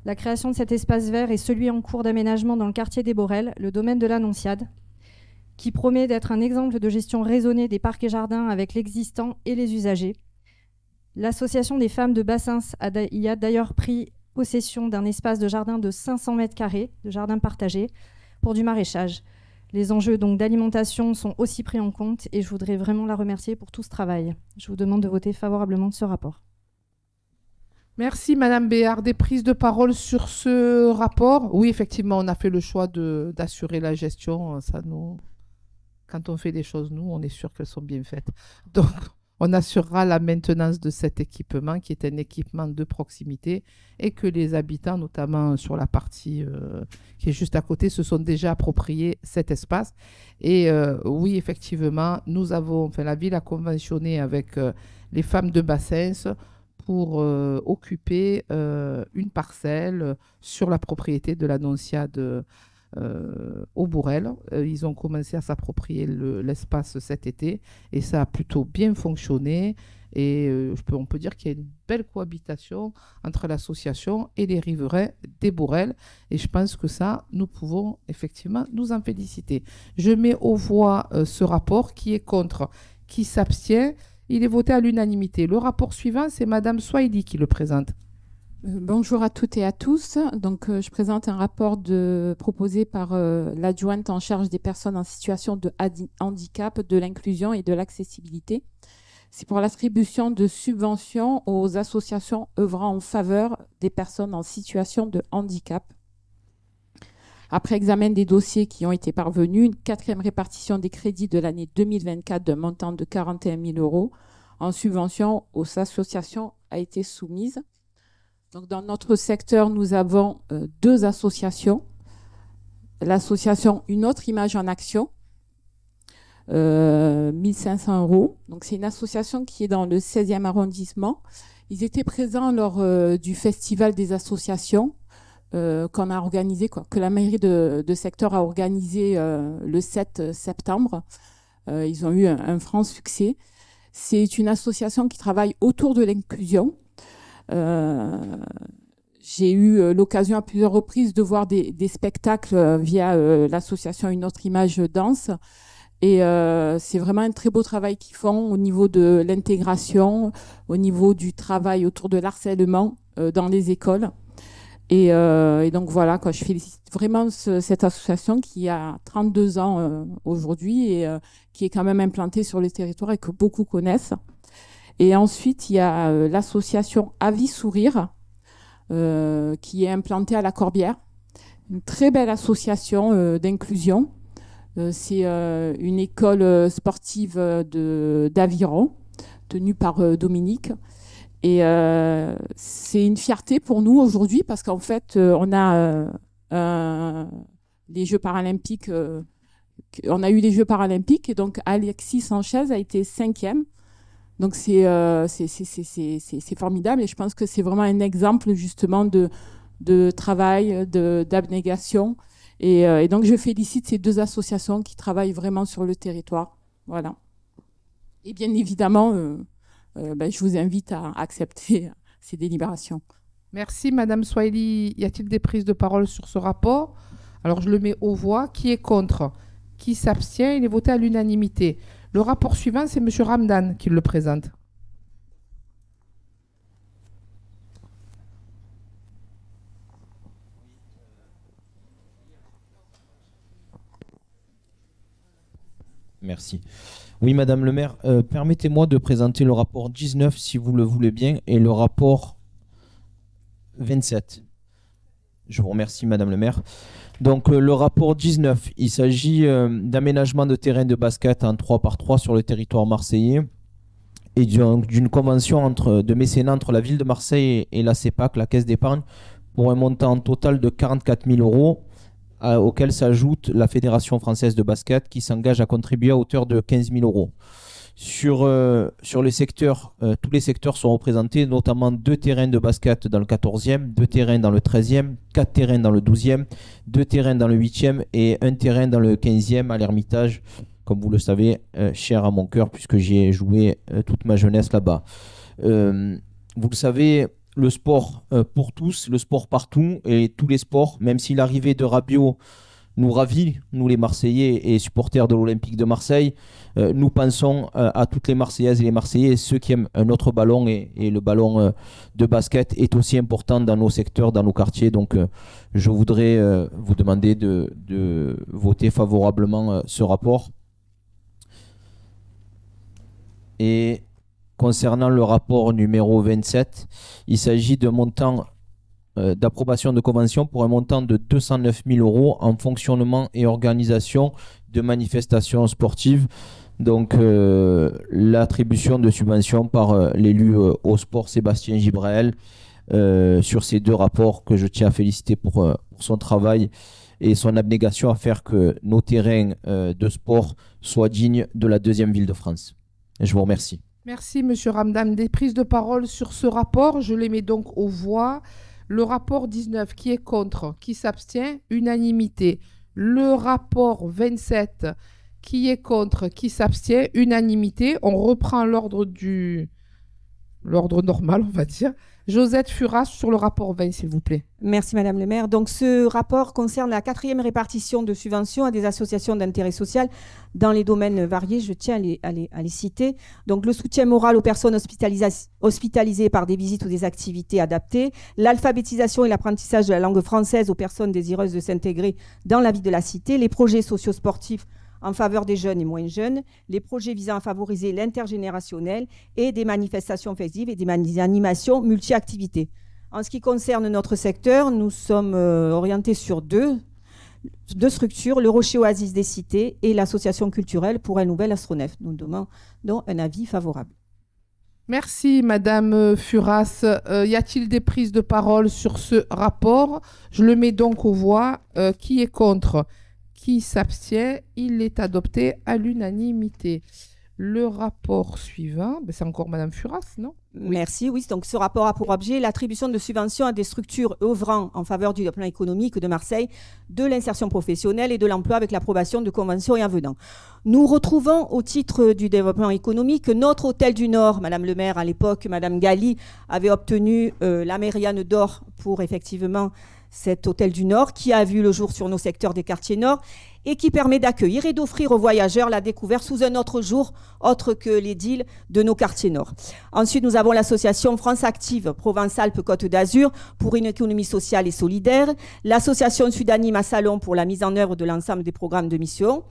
La création de cet espace vert est celui en cours d'aménagement dans le quartier des Borelles, le domaine de l'Annonciade, qui promet d'être un exemple de gestion raisonnée des parcs et jardins avec l'existant et les usagers. L'association des femmes de Bassins y a d'ailleurs pris possession d'un espace de jardin de 500 mètres carrés, de jardin partagé, pour du maraîchage. Les enjeux donc d'alimentation sont aussi pris en compte et je voudrais vraiment la remercier pour tout ce travail. Je vous demande de voter favorablement ce rapport. Merci Madame Béard. Des prises de parole sur ce rapport? Oui, effectivement, on a fait le choix d'assurer la gestion. Quand on fait des choses, nous, on est sûr qu'elles sont bien faites. Donc, on assurera la maintenance de cet équipement qui est un équipement de proximité et que les habitants, notamment sur la partie qui est juste à côté, se sont déjà appropriés cet espace. Et oui, effectivement, la ville a conventionné avec les femmes de Bassens pour occuper une parcelle sur la propriété de la Nonsiade au Bourrel. Ils ont commencé à s'approprier l'espace cet été et ça a plutôt bien fonctionné. Et on peut dire qu'il y a une belle cohabitation entre l'association et les riverains des Bourrels. Et je pense que ça, nous pouvons effectivement nous en féliciter. Je mets aux voix ce rapport. Qui est contre, qui s'abstient. Il est voté à l'unanimité. Le rapport suivant, c'est Madame Swahili qui le présente. Bonjour à toutes et à tous. Donc, je présente un rapport proposé par l'adjointe en charge des personnes en situation de handicap, de l'inclusion et de l'accessibilité. C'est pour l'attribution de subventions aux associations œuvrant en faveur des personnes en situation de handicap. Après examen des dossiers qui ont été parvenus, une 4e répartition des crédits de l'année 2024 d'un montant de 41 000 € en subvention aux associations a été soumise. Donc, dans notre secteur, nous avons 2 associations. L'association Une autre image en action, 1 500 €. Donc, c'est une association qui est dans le 16e arrondissement. Ils étaient présents lors du festival des associations qu'on a organisé, que la mairie de secteur a organisé le 7 septembre. Ils ont eu un franc succès. C'est une association qui travaille autour de l'inclusion. J'ai eu l'occasion à plusieurs reprises de voir des spectacles via l'association Une autre image danse. Et c'est vraiment un très beau travail qu'ils font au niveau de l'intégration, au niveau du travail autour de l'harcèlement dans les écoles. Et donc voilà, je félicite vraiment cette association qui a 32 ans aujourd'hui et qui est quand même implantée sur le territoire et que beaucoup connaissent. Et ensuite, il y a l'association Avis Sourire qui est implantée à la Corbière. Une très belle association d'inclusion. C'est une école sportive d'Aviron tenue par Dominique. Et c'est une fierté pour nous aujourd'hui parce qu'en fait, on a les Jeux paralympiques. On a eu les Jeux paralympiques et donc Alexis Sanchez a été 5e. Donc c'est formidable et je pense que c'est vraiment un exemple justement de travail, d'abnégation. Et donc je félicite ces 2 associations qui travaillent vraiment sur le territoire. Voilà. Et bien évidemment, je vous invite à accepter ces délibérations. Merci Madame Swahili. Y a-t-il des prises de parole sur ce rapport? Alors je le mets aux voix. Qui est contre? Qui s'abstient? Il est voté à l'unanimité. Le rapport suivant, c'est Monsieur Ramdan qui le présente. Merci. Oui, Madame le maire, permettez-moi de présenter le rapport 19, si vous le voulez bien, et le rapport 27. Je vous remercie, Madame le maire. Donc, le rapport 19, il s'agit d'aménagement de terrain de basket en 3x3 sur le territoire marseillais et d'une convention de mécénat entre la ville de Marseille et la CEPAC, la Caisse d'épargne, pour un montant total de 44 000 €, auquel s'ajoute la Fédération française de basket qui s'engage à contribuer à hauteur de 15 000 €. Sur les secteurs, tous les secteurs sont représentés, notamment 2 terrains de basket dans le 14e, 2 terrains dans le 13e, 4 terrains dans le 12e, 2 terrains dans le 8e et 1 terrain dans le 15e à l'Ermitage, comme vous le savez, cher à mon cœur puisque j'y ai joué toute ma jeunesse là-bas. Vous le savez, le sport pour tous, le sport partout et tous les sports, même si l'arrivée de Rabiot nous ravit, nous les Marseillais et supporters de l'Olympique de Marseille, nous pensons à toutes les Marseillaises et les Marseillais, ceux qui aiment un autre ballon et le ballon de basket est aussi important dans nos secteurs, dans nos quartiers. Donc je voudrais vous demander de voter favorablement ce rapport. Et concernant le rapport numéro 27, il s'agit d'un montant d'approbation de convention pour un montant de 209 000 € en fonctionnement et organisation de manifestations sportives. Donc, l'attribution de subventions par l'élu au sport Sébastien Gibrel sur ces deux rapports que je tiens à féliciter pour son travail et son abnégation à faire que nos terrains de sport soient dignes de la deuxième ville de France. Je vous remercie. Merci, Monsieur Ramdam. Des prises de parole sur ce rapport, je les mets donc aux voix. Le rapport 19, qui est contre, qui s'abstient, unanimité. Le rapport 27, qui est contre, qui s'abstient, unanimité. On reprend l'ordre normal, on va dire. Josette Furas sur le rapport 20, s'il vous plaît. Merci Madame le maire. Donc ce rapport concerne la 4e répartition de subventions à des associations d'intérêt social dans les domaines variés. Je tiens à les citer. Donc le soutien moral aux personnes hospitalisées par des visites ou des activités adaptées, l'alphabétisation et l'apprentissage de la langue française aux personnes désireuses de s'intégrer dans la vie de la cité, les projets socio-sportifs en faveur des jeunes et moins jeunes, les projets visant à favoriser l'intergénérationnel et des manifestations festives et des animations multi-activités. En ce qui concerne notre secteur, nous sommes orientés sur deux structures, le Rocher Oasis des Cités et l'association culturelle pour un nouvel astronef. Nous demandons un avis favorable. Merci Madame Furas. Y a-t-il des prises de parole sur ce rapport? Je le mets donc aux voix. Qui est contre? Qui s'abstient? Il est adopté à l'unanimité. Le rapport suivant, c'est encore Madame Furas, non? Merci, oui. Donc, ce rapport a pour objet l'attribution de subventions à des structures œuvrant en faveur du développement économique de Marseille, de l'insertion professionnelle et de l'emploi avec l'approbation de conventions et avenants. Nous retrouvons au titre du développement économique notre Hôtel du Nord. Madame le maire, à l'époque, Madame Galli avait obtenu la Mériane d'or pour effectivement cet Hôtel du Nord qui a vu le jour sur nos secteurs des quartiers nord et qui permet d'accueillir et d'offrir aux voyageurs la découverte sous un autre jour, autre que l'édile de nos quartiers nord. Ensuite, nous avons l'association France Active Provence-Alpes-Côte d'Azur pour une économie sociale et solidaire, l'association Sudanime à Salon pour la mise en œuvre de l'ensemble des programmes de mission,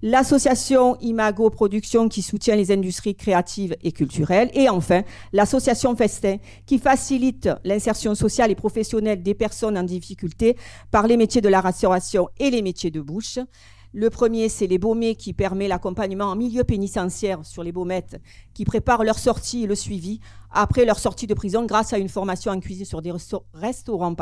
l'association Imago Production qui soutient les industries créatives et culturelles et enfin l'association Festin qui facilite l'insertion sociale et professionnelle des personnes en difficulté par les métiers de la restauration et les métiers de bouche. Le premier, c'est les Baumets qui permet l'accompagnement en milieu pénitentiaire sur les Baumettes qui préparent leur sortie et le suivi après leur sortie de prison grâce à une formation en cuisine sur des restaurants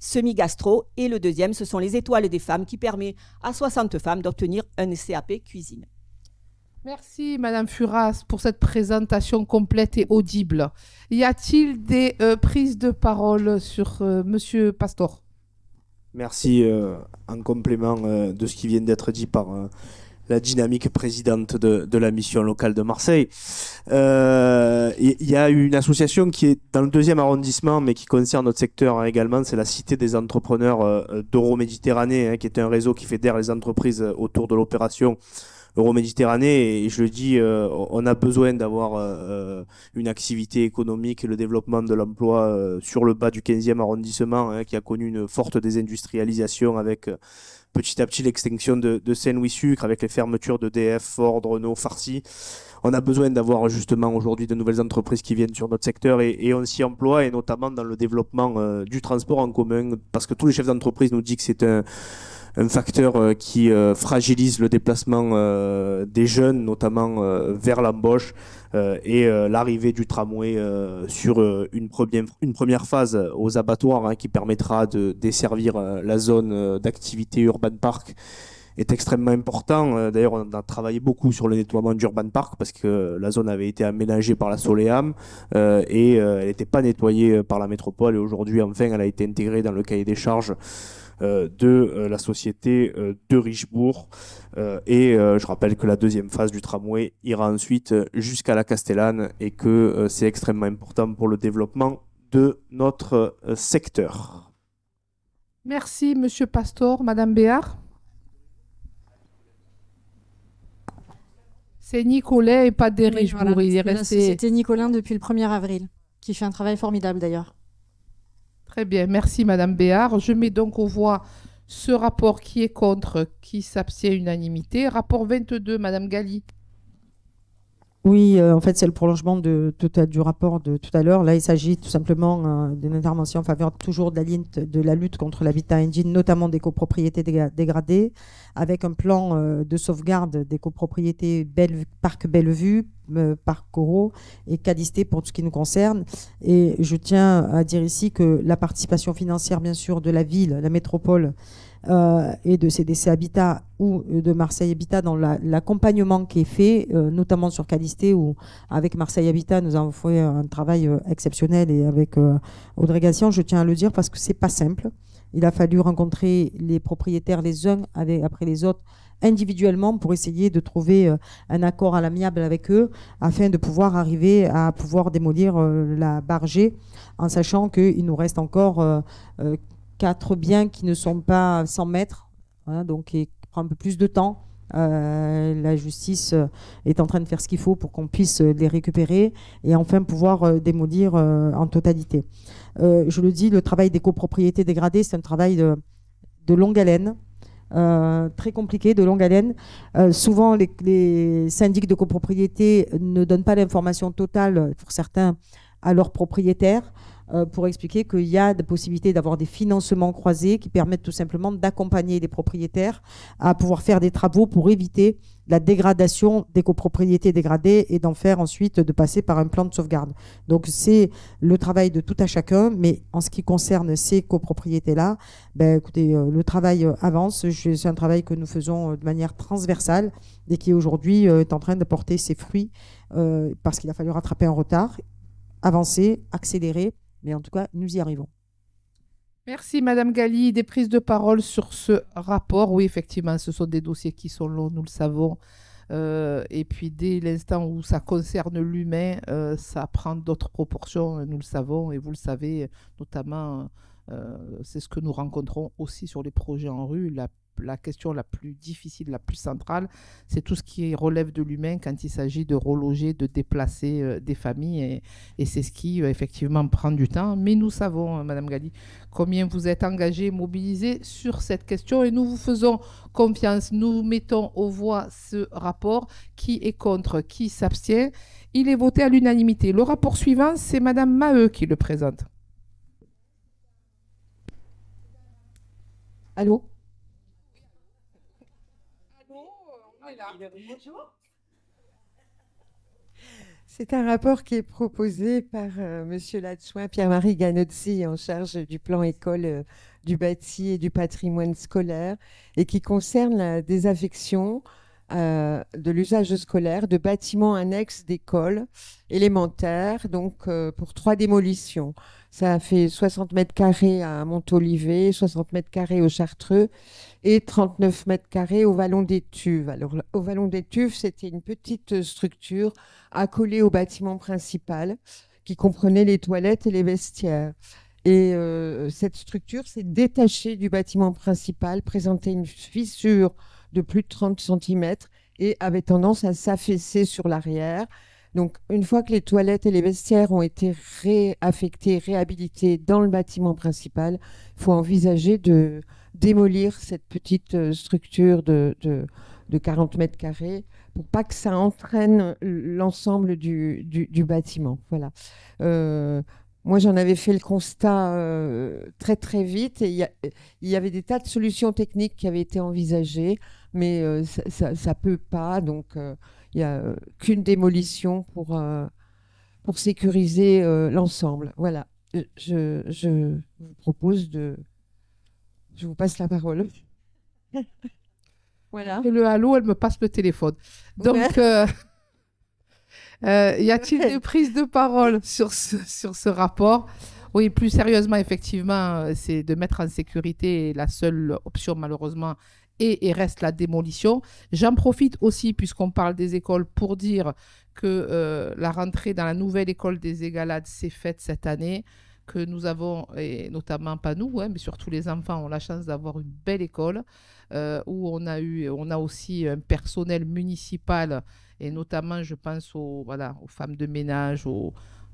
semi-gastro. Et le deuxième, ce sont les Étoiles des femmes qui permet à 60 femmes d'obtenir un CAP cuisine. Merci Madame Furas pour cette présentation complète et audible. Y a-t-il des prises de parole sur Monsieur Pastor? Merci en complément de ce qui vient d'être dit par la dynamique présidente de la mission locale de Marseille. Il y a une association qui est dans le 2e arrondissement, mais qui concerne notre secteur également, c'est la Cité des entrepreneurs d'Euroméditerranée, qui est un réseau qui fédère les entreprises autour de l'opération Euroméditerranée. Et je le dis, on a besoin d'avoir une activité économique et le développement de l'emploi sur le bas du 15e arrondissement, qui a connu une forte désindustrialisation avec petit à petit l'extinction de Saint-Louis-Sucre, avec les fermetures d'EDF, Ford, Renault, Farcy. On a besoin d'avoir justement aujourd'hui de nouvelles entreprises qui viennent sur notre secteur et on s'y emploie, et notamment dans le développement du transport en commun, parce que tous les chefs d'entreprise nous disent que c'est un facteur qui fragilise le déplacement des jeunes, notamment vers l'embauche, et l'arrivée du tramway sur une première phase aux abattoirs, qui permettra de desservir la zone d'activité Urban Park est extrêmement important. D'ailleurs, on a travaillé beaucoup sur le nettoiement d'Urban Park parce que la zone avait été aménagée par la Soleam et elle n'était pas nettoyée par la métropole, et aujourd'hui, enfin, elle a été intégrée dans le cahier des charges de la société de Richebourg. Et je rappelle que la deuxième phase du tramway ira ensuite jusqu'à la Castellane et que c'est extrêmement important pour le développement de notre secteur. Merci, Monsieur Pastor. Madame Béard? C'est Nicolas et pas des Richebourg. Voilà, il est la resté... société Nicolin depuis le 1er avril, qui fait un travail formidable d'ailleurs. Très bien, merci Madame Béard. Je mets donc aux voix ce rapport qui est contre, qui s'abstient, unanimité. Rapport 22, Madame Galli. Oui, en fait, c'est le prolongement du rapport de tout à l'heure. Là, il s'agit tout simplement d'une intervention en faveur toujours de la lutte contre l'habitat indigne, notamment des copropriétés dégradées, avec un plan de sauvegarde des copropriétés Parc Bellevue, Parc Corot et Cadisté pour tout ce qui nous concerne. Et je tiens à dire ici que la participation financière, bien sûr, de la ville, la métropole, et de CDC Habitat ou de Marseille Habitat dans l'accompagnement qui est fait, notamment sur Cadisté, où avec Marseille Habitat, nous avons fait un travail exceptionnel, et avec Audrey Gassian, je tiens à le dire parce que c'est pas simple. Il a fallu rencontrer les propriétaires les uns après les autres individuellement pour essayer de trouver un accord à l'amiable avec eux afin de pouvoir arriver à pouvoir démolir la barre G, en sachant qu'il nous reste encore 4 biens qui ne sont pas 100 mètres, hein, donc qui prend un peu plus de temps. La justice est en train de faire ce qu'il faut pour qu'on puisse les récupérer et enfin pouvoir démolir en totalité. Je le dis, le travail des copropriétés dégradées, c'est un travail de longue haleine, très compliqué, de longue haleine. Souvent, les syndics de copropriété ne donnent pas l'information totale, pour certains, à leurs propriétaires, pour expliquer qu'il y a des possibilités d'avoir des financements croisés qui permettent tout simplement d'accompagner les propriétaires à pouvoir faire des travaux pour éviter la dégradation des copropriétés dégradées et d'en faire ensuite, de passer par un plan de sauvegarde. Donc c'est le travail de tout à chacun, mais en ce qui concerne ces copropriétés-là, ben, écoutez, le travail avance. C'est un travail que nous faisons de manière transversale et qui aujourd'hui est en train de porter ses fruits parce qu'il a fallu rattraper un retard, avancer, accélérer. Mais en tout cas, nous y arrivons. Merci Madame Galli. Des prises de parole sur ce rapport. Oui, effectivement, ce sont des dossiers qui sont longs, nous le savons. Et puis dès l'instant où ça concerne l'humain, ça prend d'autres proportions, nous le savons, et vous le savez, notamment, c'est ce que nous rencontrons aussi sur les projets en rue. La question la plus difficile, la plus centrale, c'est tout ce qui relève de l'humain quand il s'agit de reloger, de déplacer des familles. Et c'est ce qui, effectivement, prend du temps. Mais nous savons, Madame Galli, combien vous êtes engagée, mobilisée sur cette question. Et nous vous faisons confiance. Nous mettons aux voix ce rapport. Qui est contre, qui s'abstient. Il est voté à l'unanimité. Le rapport suivant, c'est Madame Maheu qui le présente. Allô? C'est un rapport qui est proposé par Monsieur l'adjoint Pierre-Marie Ganozzi, en charge du plan école du bâti et du patrimoine scolaire, et qui concerne la désaffection de l'usage scolaire de bâtiments annexes d'écoles élémentaires, donc pour 3 démolitions. Ça fait 60 mètres carrés à Montolivet, 60 mètres carrés au Chartreux et 39 mètres carrés au Vallon des Tuves. Alors, au Vallon des Tuves, c'était une petite structure accolée au bâtiment principal qui comprenait les toilettes et les vestiaires. Et cette structure s'est détachée du bâtiment principal, présentait une fissure de plus de 30 cm et avait tendance à s'affaisser sur l'arrière. Donc, une fois que les toilettes et les vestiaires ont été réaffectés, réhabilités dans le bâtiment principal, il faut envisager de démolir cette petite structure de 40 mètres carrés pour pas que ça entraîne l'ensemble du bâtiment. Voilà. Moi, j'en avais fait le constat très, très vite. Et il y avait des tas de solutions techniques qui avaient été envisagées, mais ça ne peut pas. Donc, il n'y a qu'une démolition pour sécuriser l'ensemble. Voilà. Je vous propose de... Je vous passe la parole. Voilà. Et le halo, elle me passe le téléphone. Donc... Ouais. Y a-t-il des prises de parole sur ce rapport? Oui, plus sérieusement, effectivement, c'est de mettre en sécurité la seule option, malheureusement, et reste la démolition. J'en profite aussi, puisqu'on parle des écoles, pour dire que la rentrée dans la nouvelle école des Égalades s'est faite cette année, que nous avons, et notamment pas nous, hein, mais surtout les enfants ont la chance d'avoir une belle école, où on a aussi un personnel municipal, et notamment, je pense aux femmes de ménage,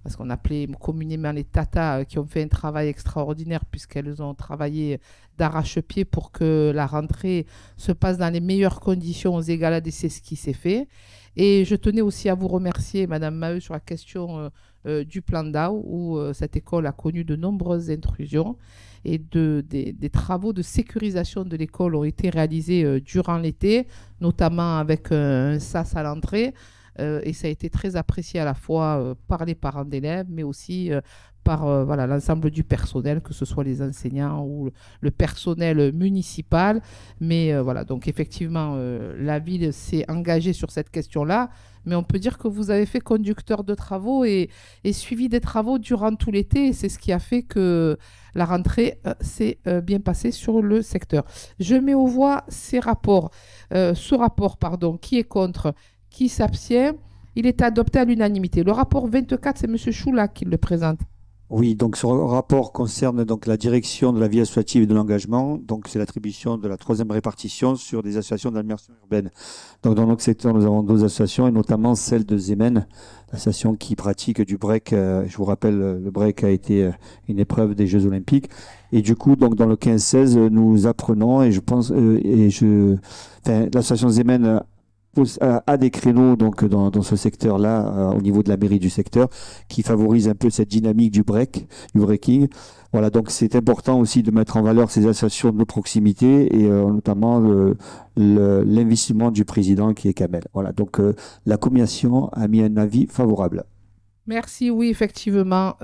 parce qu'on appelait communément les tatas, qui ont fait un travail extraordinaire puisqu'elles ont travaillé d'arrache-pied pour que la rentrée se passe dans les meilleures conditions aux Égalades, et c'est ce qui s'est fait. Et je tenais aussi à vous remercier, Madame Maheu, sur la question du plan d'Ao, où cette école a connu de nombreuses intrusions et des travaux de sécurisation de l'école ont été réalisés durant l'été, notamment avec un SAS à l'entrée. Et ça a été très apprécié à la fois par les parents d'élèves, mais aussi par voilà, l'ensemble du personnel, que ce soit les enseignants ou le personnel municipal. Mais voilà, donc effectivement, la ville s'est engagée sur cette question-là. Mais on peut dire que vous avez fait conducteur de travaux et suivi des travaux durant tout l'été. Et c'est ce qui a fait que la rentrée s'est bien passée sur le secteur. Je mets aux voix ce rapport, pardon, qui est contre, qui s'abstient. Il est adopté à l'unanimité. Le rapport 24, c'est M. Choula qui le présente. Oui, donc ce rapport concerne donc la direction de la vie associative et de l'engagement. Donc c'est l'attribution de la 3e répartition sur des associations d'administration urbaine. Donc dans notre secteur, nous avons 2 associations et notamment celle de Zemen, l'association qui pratique du break. Je vous rappelle, le break a été une épreuve des Jeux Olympiques. Et du coup, donc dans le 15-16, nous apprenons et je pense l'association Zemen à des créneaux donc dans ce secteur-là, au niveau de la mairie du secteur, qui favorise un peu cette dynamique du breaking. Voilà, donc c'est important aussi de mettre en valeur ces associations de proximité et notamment l'investissement du président qui est Kamel. Voilà, donc la commission a mis un avis favorable. Merci, oui, effectivement,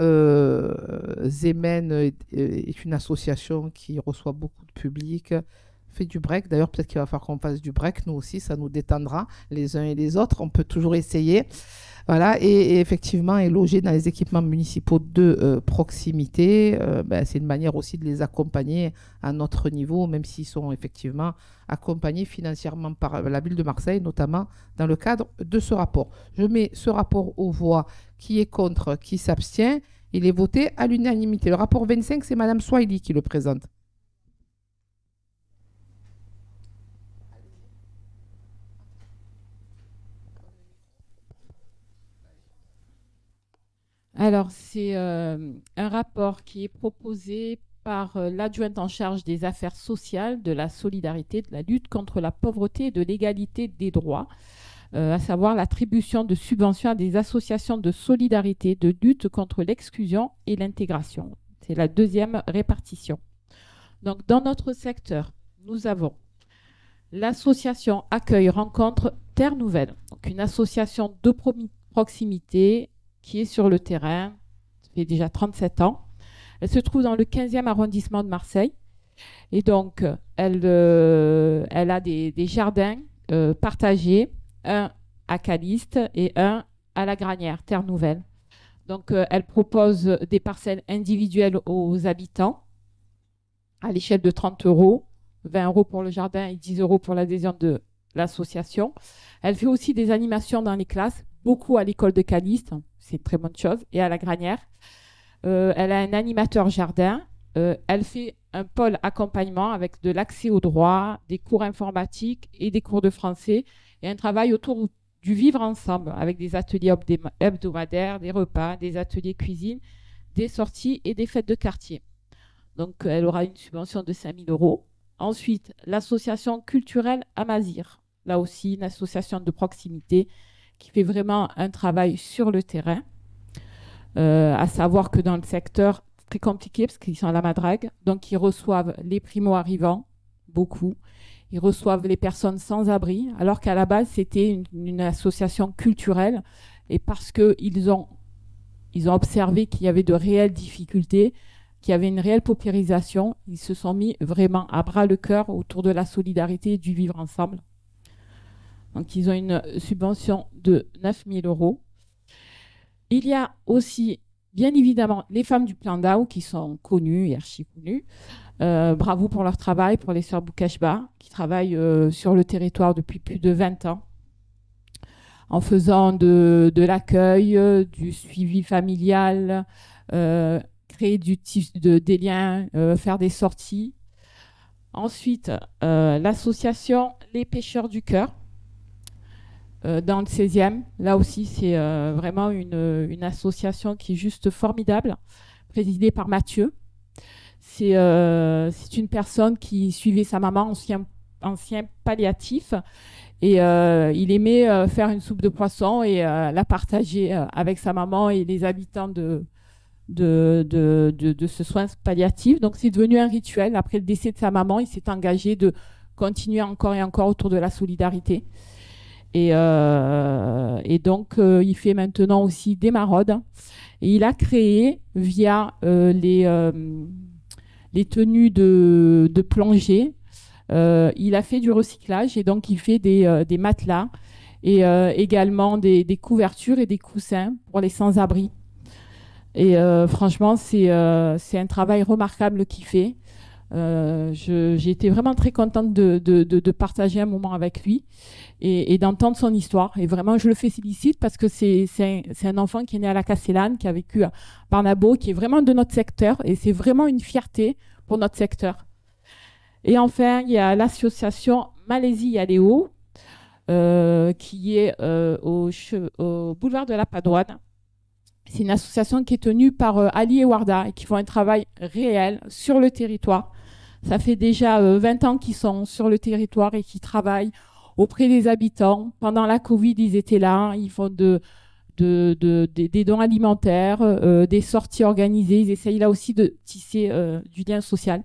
Zemen est une association qui reçoit beaucoup de public, fait du break. D'ailleurs, peut-être qu'il va falloir qu'on fasse du break, nous aussi, ça nous détendra les uns et les autres. On peut toujours essayer. Voilà, et effectivement, est logé dans les équipements municipaux de proximité. C'est une manière aussi de les accompagner à notre niveau, même s'ils sont effectivement accompagnés financièrement par la ville de Marseille, notamment dans le cadre de ce rapport. Je mets ce rapport aux voix. Qui est contre, qui s'abstient. Il est voté à l'unanimité. Le rapport 25, c'est Madame Swahili qui le présente. Alors, c'est un rapport qui est proposé par l'adjointe en charge des affaires sociales, de la solidarité, de la lutte contre la pauvreté et de l'égalité des droits, à savoir l'attribution de subventions à des associations de solidarité, de lutte contre l'exclusion et l'intégration. C'est la 2e répartition. Donc, dans notre secteur, nous avons l'association Accueil Rencontre Terre Nouvelle, donc une association de proximité qui est sur le terrain, ça fait déjà 37 ans. Elle se trouve dans le 15e arrondissement de Marseille. Et donc, elle a des jardins partagés, un à Caliste et un à la Granière, Terre Nouvelle. Donc, elle propose des parcelles individuelles aux habitants à l'échelle de 30 €, 20 € pour le jardin et 10 € pour l'adhésion de l'association. Elle fait aussi des animations dans les classes, beaucoup à l'école de Caliste, c'est une très bonne chose, et à la Granière. Elle a un animateur jardin. Elle fait un pôle accompagnement avec de l'accès au droit, des cours informatiques et des cours de français, et un travail autour du vivre ensemble avec des ateliers hebdomadaires, des repas, des ateliers cuisine, des sorties et des fêtes de quartier. Donc, elle aura une subvention de 5 000 €. Ensuite, l'association culturelle Amazir, là aussi une association de proximité qui fait vraiment un travail sur le terrain. À savoir que dans le secteur, c'est très compliqué parce qu'ils sont à la madrague, donc ils reçoivent les primo-arrivants, beaucoup. Ils reçoivent les personnes sans abri, alors qu'à la base, c'était une association culturelle. Et parce qu'ils ont observé qu'il y avait de réelles difficultés, qu'il y avait une réelle paupérisation, ils se sont mis vraiment à bras le cœur autour de la solidarité et du vivre ensemble. Donc, ils ont une subvention de 9 000 €. Il y a aussi, bien évidemment, les femmes du plan d'Ao qui sont connues et archi connues. Bravo pour leur travail, pour les sœurs Boukashba, qui travaillent sur le territoire depuis plus de 20 ans, en faisant de l'accueil, du suivi familial, créer des liens, faire des sorties. Ensuite, l'association Les Pêcheurs du Cœur, dans le 16e. Là aussi, c'est vraiment une association qui est juste formidable, présidée par Mathieu. C'est une personne qui suivait sa maman, ancien palliatif, et il aimait faire une soupe de poisson et la partager avec sa maman et les habitants de ce soin palliatif. Donc c'est devenu un rituel. Après le décès de sa maman, il s'est engagé de continuer encore et encore autour de la solidarité. Et donc il fait maintenant aussi des maraudes. Et il a créé via les tenues de plongée, il a fait du recyclage et donc il fait des matelas et également des couvertures et des coussins pour les sans-abri. Et franchement, c'est un travail remarquable qu'il fait. J'ai été vraiment très contente de partager un moment avec lui et d'entendre son histoire. Et vraiment, je le félicite parce que c'est un enfant qui est né à la Castellane, qui a vécu à Barnabo, qui est vraiment de notre secteur. Et c'est vraiment une fierté pour notre secteur. Et enfin, il y a l'association Malaisie Yaléo, qui est au boulevard de la Padoine. C'est une association qui est tenue par Ali et Warda et qui font un travail réel sur le territoire. Ça fait déjà 20 ans qu'ils sont sur le territoire et qu'ils travaillent auprès des habitants. Pendant la Covid, ils étaient là. Ils font des dons alimentaires, des sorties organisées. Ils essayent là aussi de tisser du lien social.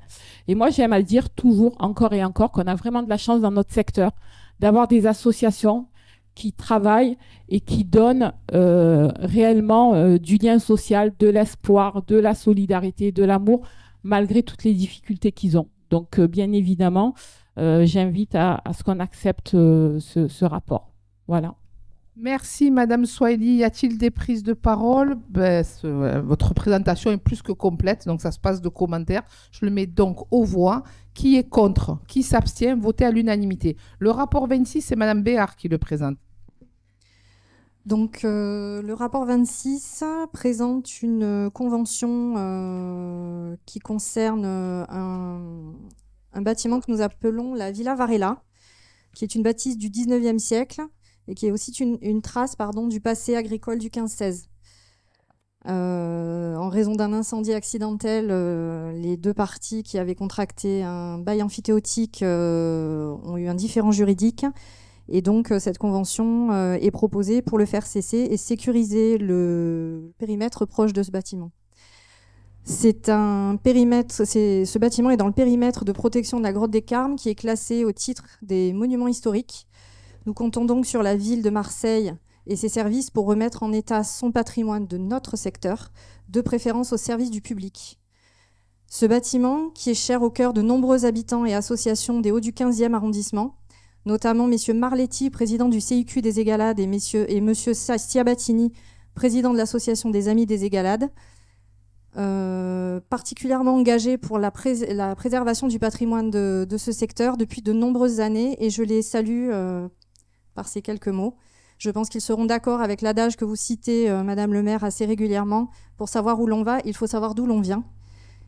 Et moi, j'aime à le dire toujours, encore et encore, qu'on a vraiment de la chance dans notre secteur d'avoir des associations qui travaillent et qui donnent réellement du lien social, de l'espoir, de la solidarité, de l'amour, malgré toutes les difficultés qu'ils ont. Donc, bien évidemment, j'invite à ce qu'on accepte ce rapport. Voilà. Merci, Madame Swahili. Y a-t-il des prises de parole? Votre présentation est plus que complète, donc ça se passe de commentaires. Je le mets donc aux voix. Qui est contre? Qui s'abstient? Voté à l'unanimité. Le rapport 26, c'est Madame Béard qui le présente. Donc, le rapport 26 présente une convention qui concerne un bâtiment que nous appelons la Villa Varela, qui est une bâtisse du 19e siècle et qui est aussi une trace du passé agricole du 15-16. En raison d'un incendie accidentel, les deux parties qui avaient contracté un bail amphithéotique ont eu un différend juridique. Et donc, cette convention est proposée pour le faire cesser et sécuriser le périmètre proche de ce bâtiment. Ce bâtiment est dans le périmètre de protection de la grotte des Carmes, qui est classé au titre des monuments historiques. Nous comptons donc sur la ville de Marseille et ses services pour remettre en état son patrimoine de notre secteur, de préférence au service du public. Ce bâtiment, qui est cher au cœur de nombreux habitants et associations des Hauts du 15e arrondissement, notamment messieurs Marletti, président du CIQ des Égalades, et monsieur Stiabatini, président de l'association des Amis des Égalades, particulièrement engagé pour la préservation du patrimoine de ce secteur depuis de nombreuses années, et je les salue par ces quelques mots. Je pense qu'ils seront d'accord avec l'adage que vous citez, Madame le maire, assez régulièrement. Pour savoir où l'on va, il faut savoir d'où l'on vient.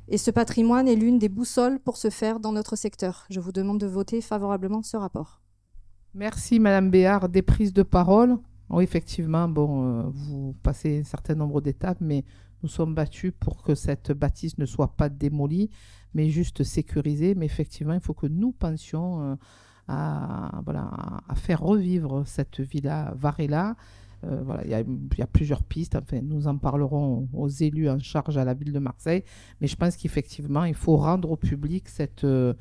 Et ce patrimoine est l'une des boussoles pour ce faire dans notre secteur. Je vous demande de voter favorablement ce rapport. Merci, Madame Béard. Des prises de parole? Oui, effectivement, vous passez un certain nombre d'étapes, mais nous sommes battus pour que cette bâtisse ne soit pas démolie, mais juste sécurisée. Mais effectivement, il faut que nous pensions à faire revivre cette villa Varela. Il y a plusieurs pistes. Enfin, nous en parlerons aux élus en charge à la ville de Marseille. Mais je pense qu'effectivement, il faut rendre au public ce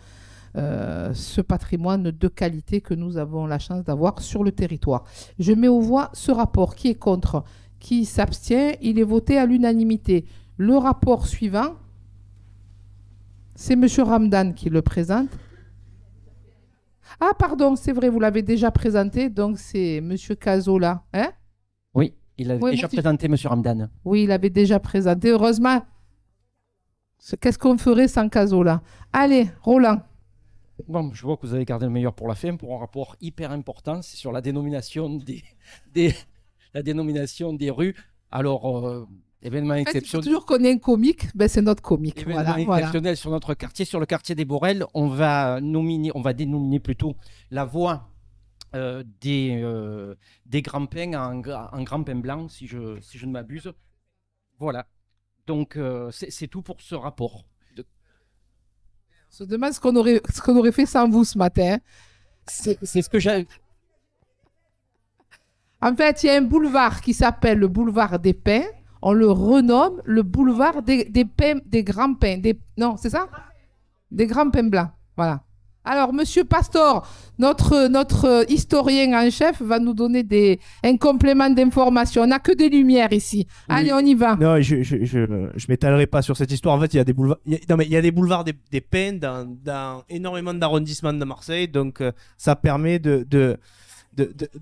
patrimoine de qualité que nous avons la chance d'avoir sur le territoire. Je mets aux voix ce rapport. Qui est contre? Qui s'abstient? Il est voté à l'unanimité. Le rapport suivant, c'est M. Ramdan qui le présente. Ah, pardon, c'est vrai, vous l'avez déjà présenté, donc c'est M. Cazola. Hein? Oui, il avait déjà présenté, M. Ramdan. Oui, il avait déjà présenté. Heureusement, qu'est-ce qu'on ferait sans Cazola? Allez, Roland. Bon, je vois que vous avez gardé le meilleur pour la fin, pour un rapport hyper important. C'est sur la dénomination des rues. Alors, événement exceptionnel. Toujours qu'on ait un comique, c'est notre comique. Événement exceptionnel sur notre quartier, sur le quartier des Borel. On va dénominer plutôt la voie des grands pains en grands pains blancs, si je ne m'abuse. Voilà. Donc, c'est tout pour ce rapport. On se demande ce qu'on aurait fait sans vous ce matin. C'est ce que j'ai... En fait, il y a un boulevard qui s'appelle le boulevard des Pins. On le renomme le boulevard des pains, des grands pains. Non, c'est ça? Des grands pains blancs. Voilà. Alors, Monsieur Pastor, notre historien en chef, va nous donner un complément d'information. On n'a que des lumières ici. Oui. Allez, on y va. Non, je m'étalerai pas sur cette histoire. En fait, il y a des boulevards. Il y a des boulevards des Pins dans énormément d'arrondissements de Marseille. Donc, ça permet de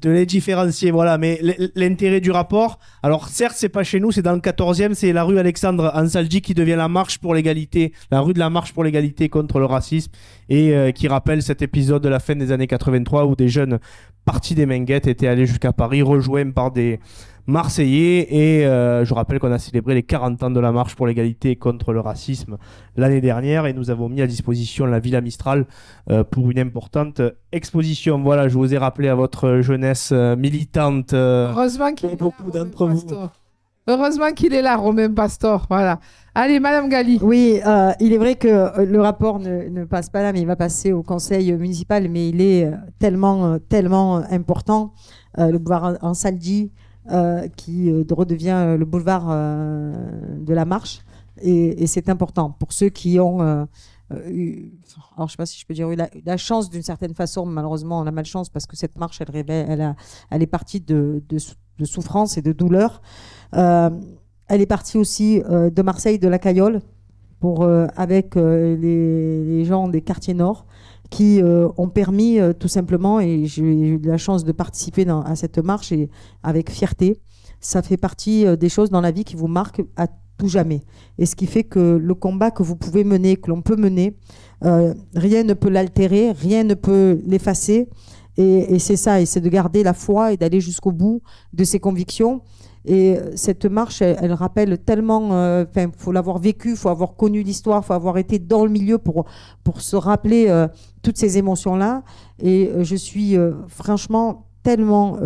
les différencier. Voilà. Mais l'intérêt du rapport, alors certes, c'est pas chez nous, c'est dans le 14e, c'est la rue Alexandre Ansaldi qui devient la marche pour l'égalité, la rue de la marche pour l'égalité contre le racisme, et qui rappelle cet épisode de la fin des années 83 où des jeunes partis des Minguettes étaient allés jusqu'à Paris, rejoints par des Marseillais, et je rappelle qu'on a célébré les 40 ans de la marche pour l'égalité contre le racisme l'année dernière, et nous avons mis à disposition la Villa Mistral pour une importante exposition. Voilà, je vous ai rappelé à votre jeunesse militante. Heureusement qu'il beaucoup d'entre vous. Heureusement qu'il est là, Romain Pastor. Voilà. Allez, Madame Gali. Oui, il est vrai que le rapport ne passe pas là, mais il va passer au conseil municipal, mais il est tellement important. Le boulevard Ansaldi, qui redevient le boulevard de la marche, et c'est important pour ceux qui ont alors je sais pas si je peux dire eu la chance d'une certaine façon. Malheureusement, on a malchance parce que cette marche, elle est partie de souffrance et de douleur. Elle est partie aussi de Marseille, de la Caillole, avec les gens des quartiers nord, qui ont permis tout simplement, et j'ai eu la chance de participer à cette marche, et avec fierté. Ça fait partie des choses dans la vie qui vous marquent à tout jamais. Et ce qui fait que le combat que vous pouvez mener, que l'on peut mener, rien ne peut l'altérer, rien ne peut l'effacer. Et c'est ça, et c'est de garder la foi et d'aller jusqu'au bout de ses convictions. Et cette marche, elle rappelle tellement, il faut l'avoir vécu, il faut avoir connu l'histoire, il faut avoir été dans le milieu pour se rappeler toutes ces émotions-là. Et je suis franchement tellement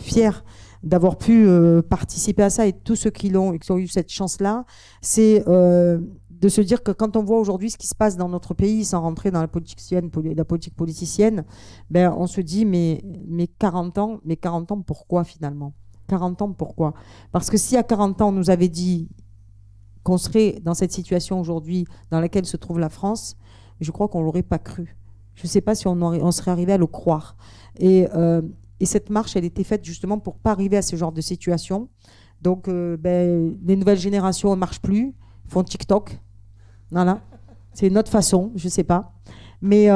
fière d'avoir pu participer à ça, et tous ceux qui ont eu cette chance-là, c'est de se dire que quand on voit aujourd'hui ce qui se passe dans notre pays, sans rentrer dans la politique politicienne, ben, on se dit mais 40 ans, pourquoi finalement? 40 ans, pourquoi? Parce que si à 40 ans, on nous avait dit qu'on serait dans cette situation aujourd'hui dans laquelle se trouve la France, je crois qu'on ne l'aurait pas cru. Je ne sais pas si on serait arrivé à le croire. Et cette marche, elle était faite justement pour ne pas arriver à ce genre de situation. Donc, les nouvelles générations ne marchent plus, font TikTok. Voilà. C'est une autre façon, je ne sais pas. Mais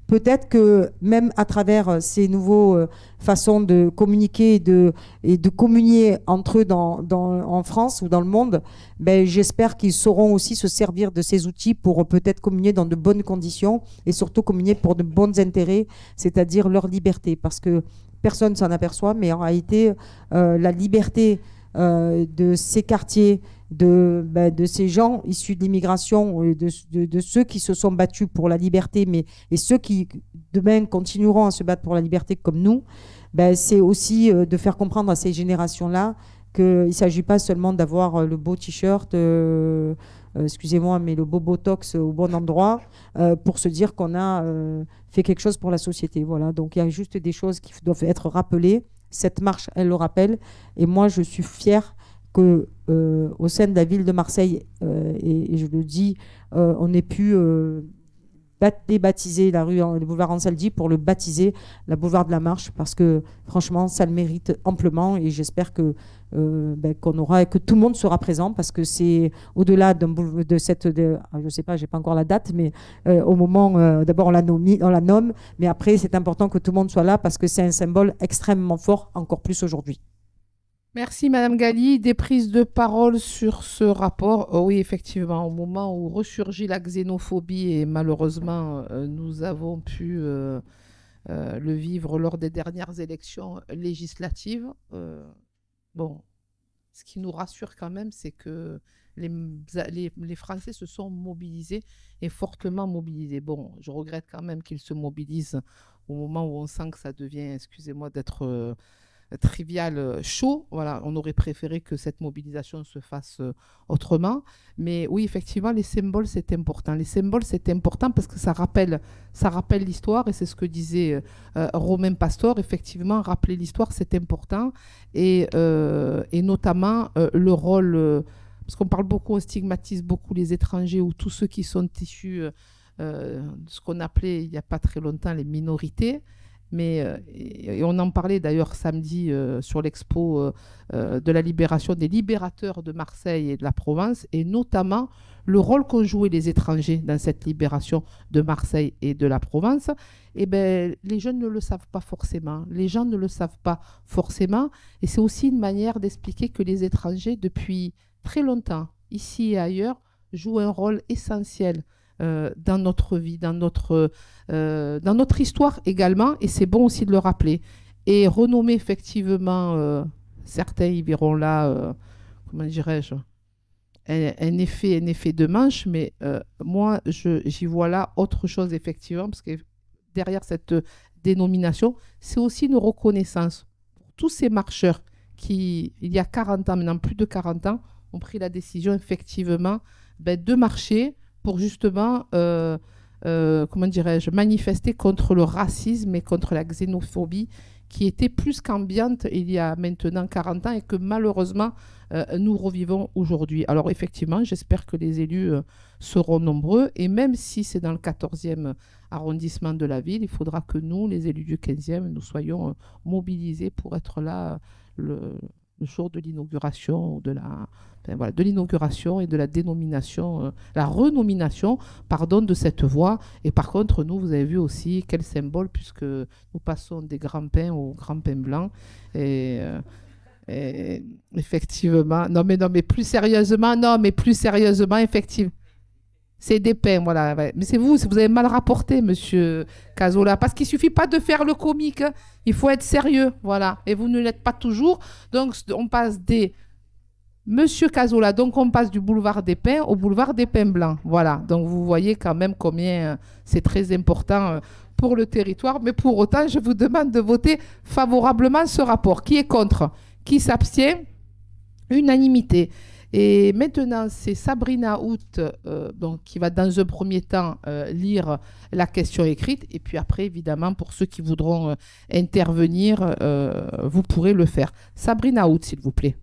peut-être que même à travers ces nouvelles façons de communiquer et de communier entre eux en France ou dans le monde, j'espère qu'ils sauront aussi se servir de ces outils pour peut-être communier dans de bonnes conditions, et surtout communier pour de bons intérêts, c'est-à-dire leur liberté. Parce que personne ne s'en aperçoit, mais en réalité, la liberté de ces quartiers, de ces gens issus de l'immigration, de ceux qui se sont battus pour la liberté, et ceux qui demain continueront à se battre pour la liberté comme nous, c'est aussi de faire comprendre à ces générations-là qu'il ne s'agit pas seulement d'avoir le beau t-shirt, excusez-moi, mais le beau botox au bon endroit, pour se dire qu'on a fait quelque chose pour la société. Voilà. Donc il y a juste des choses qui doivent être rappelées. Cette marche, elle le rappelle. Et moi, je suis fière qu'au sein de la ville de Marseille, et je le dis, on ait pu débaptiser le boulevard Ansaldi pour le baptiser la boulevard de la marche, parce que franchement, ça le mérite amplement, et j'espère que tout le monde sera présent, parce que c'est au-delà je sais pas, j'ai pas encore la date, mais au moment, d'abord on la nomme, mais après c'est important que tout le monde soit là, parce que c'est un symbole extrêmement fort, encore plus aujourd'hui. Merci Madame Gali. Des prises de parole sur ce rapport. Oui, effectivement, au moment où ressurgit la xénophobie, et malheureusement, nous avons pu le vivre lors des dernières élections législatives. Bon, ce qui nous rassure quand même, c'est que les Français se sont mobilisés, et fortement mobilisés. Bon, je regrette quand même qu'ils se mobilisent au moment où on sent que ça devient, excusez-moi d'être trivial, chaud. Voilà, on aurait préféré que cette mobilisation se fasse autrement. Mais oui, effectivement, les symboles, c'est important. Les symboles, c'est important parce que ça rappelle l'histoire, et c'est ce que disait Romain Pastor. Effectivement, rappeler l'histoire, c'est important. Et notamment le rôle, parce qu'on parle beaucoup, on stigmatise beaucoup les étrangers ou tous ceux qui sont issus de ce qu'on appelait il n'y a pas très longtemps les minorités. Mais, et on en parlait d'ailleurs samedi sur l'expo de la libération des libérateurs de Marseille et de la Provence, et notamment le rôle qu'ont joué les étrangers dans cette libération de Marseille et de la Provence. Eh ben, les jeunes ne le savent pas forcément, les gens ne le savent pas forcément, et c'est aussi une manière d'expliquer que les étrangers, depuis très longtemps, ici et ailleurs, jouent un rôle essentiel dans notre vie, dans notre histoire également, et c'est bon aussi de le rappeler. Et renommer effectivement, certains y verront là, comment dirais-je, un effet de manche, mais moi, j'y vois là autre chose, effectivement, parce que derrière cette dénomination, c'est aussi une reconnaissance pour tous ces marcheurs qui, il y a 40 ans, maintenant plus de 40 ans, ont pris la décision, effectivement, de marcher pour justement, comment dirais-je, manifester contre le racisme et contre la xénophobie qui était plus qu'ambiante il y a maintenant 40 ans et que malheureusement, nous revivons aujourd'hui. Alors effectivement, j'espère que les élus seront nombreux, et même si c'est dans le 14e arrondissement de la ville, il faudra que nous, les élus du 15e, nous soyons mobilisés pour être là le jour de l'inauguration, de l'inauguration et de la dénomination, la renomination, pardon, de cette voie. Et par contre, nous, vous avez vu aussi quel symbole, puisque nous passons des grands pains aux grands pains blancs. Et effectivement, non mais plus sérieusement, effectivement. C'est des pains, voilà. Ouais. Mais c'est vous avez mal rapporté, monsieur Cazzola, parce qu'il ne suffit pas de faire le comique, hein. Il faut être sérieux, voilà. Et vous ne l'êtes pas toujours. Donc, on passe Monsieur Cazzola, donc on passe du boulevard des Pins au boulevard des Pins Blancs. Voilà, donc vous voyez quand même combien c'est très important pour le territoire. Mais pour autant, je vous demande de voter favorablement ce rapport. Qui est contre? Qui s'abstient? Unanimité. Et maintenant, c'est Sabrina Hout donc, qui va dans un premier temps lire la question écrite. Et puis après, évidemment, pour ceux qui voudront intervenir, vous pourrez le faire. Sabrina Hout, s'il vous plaît.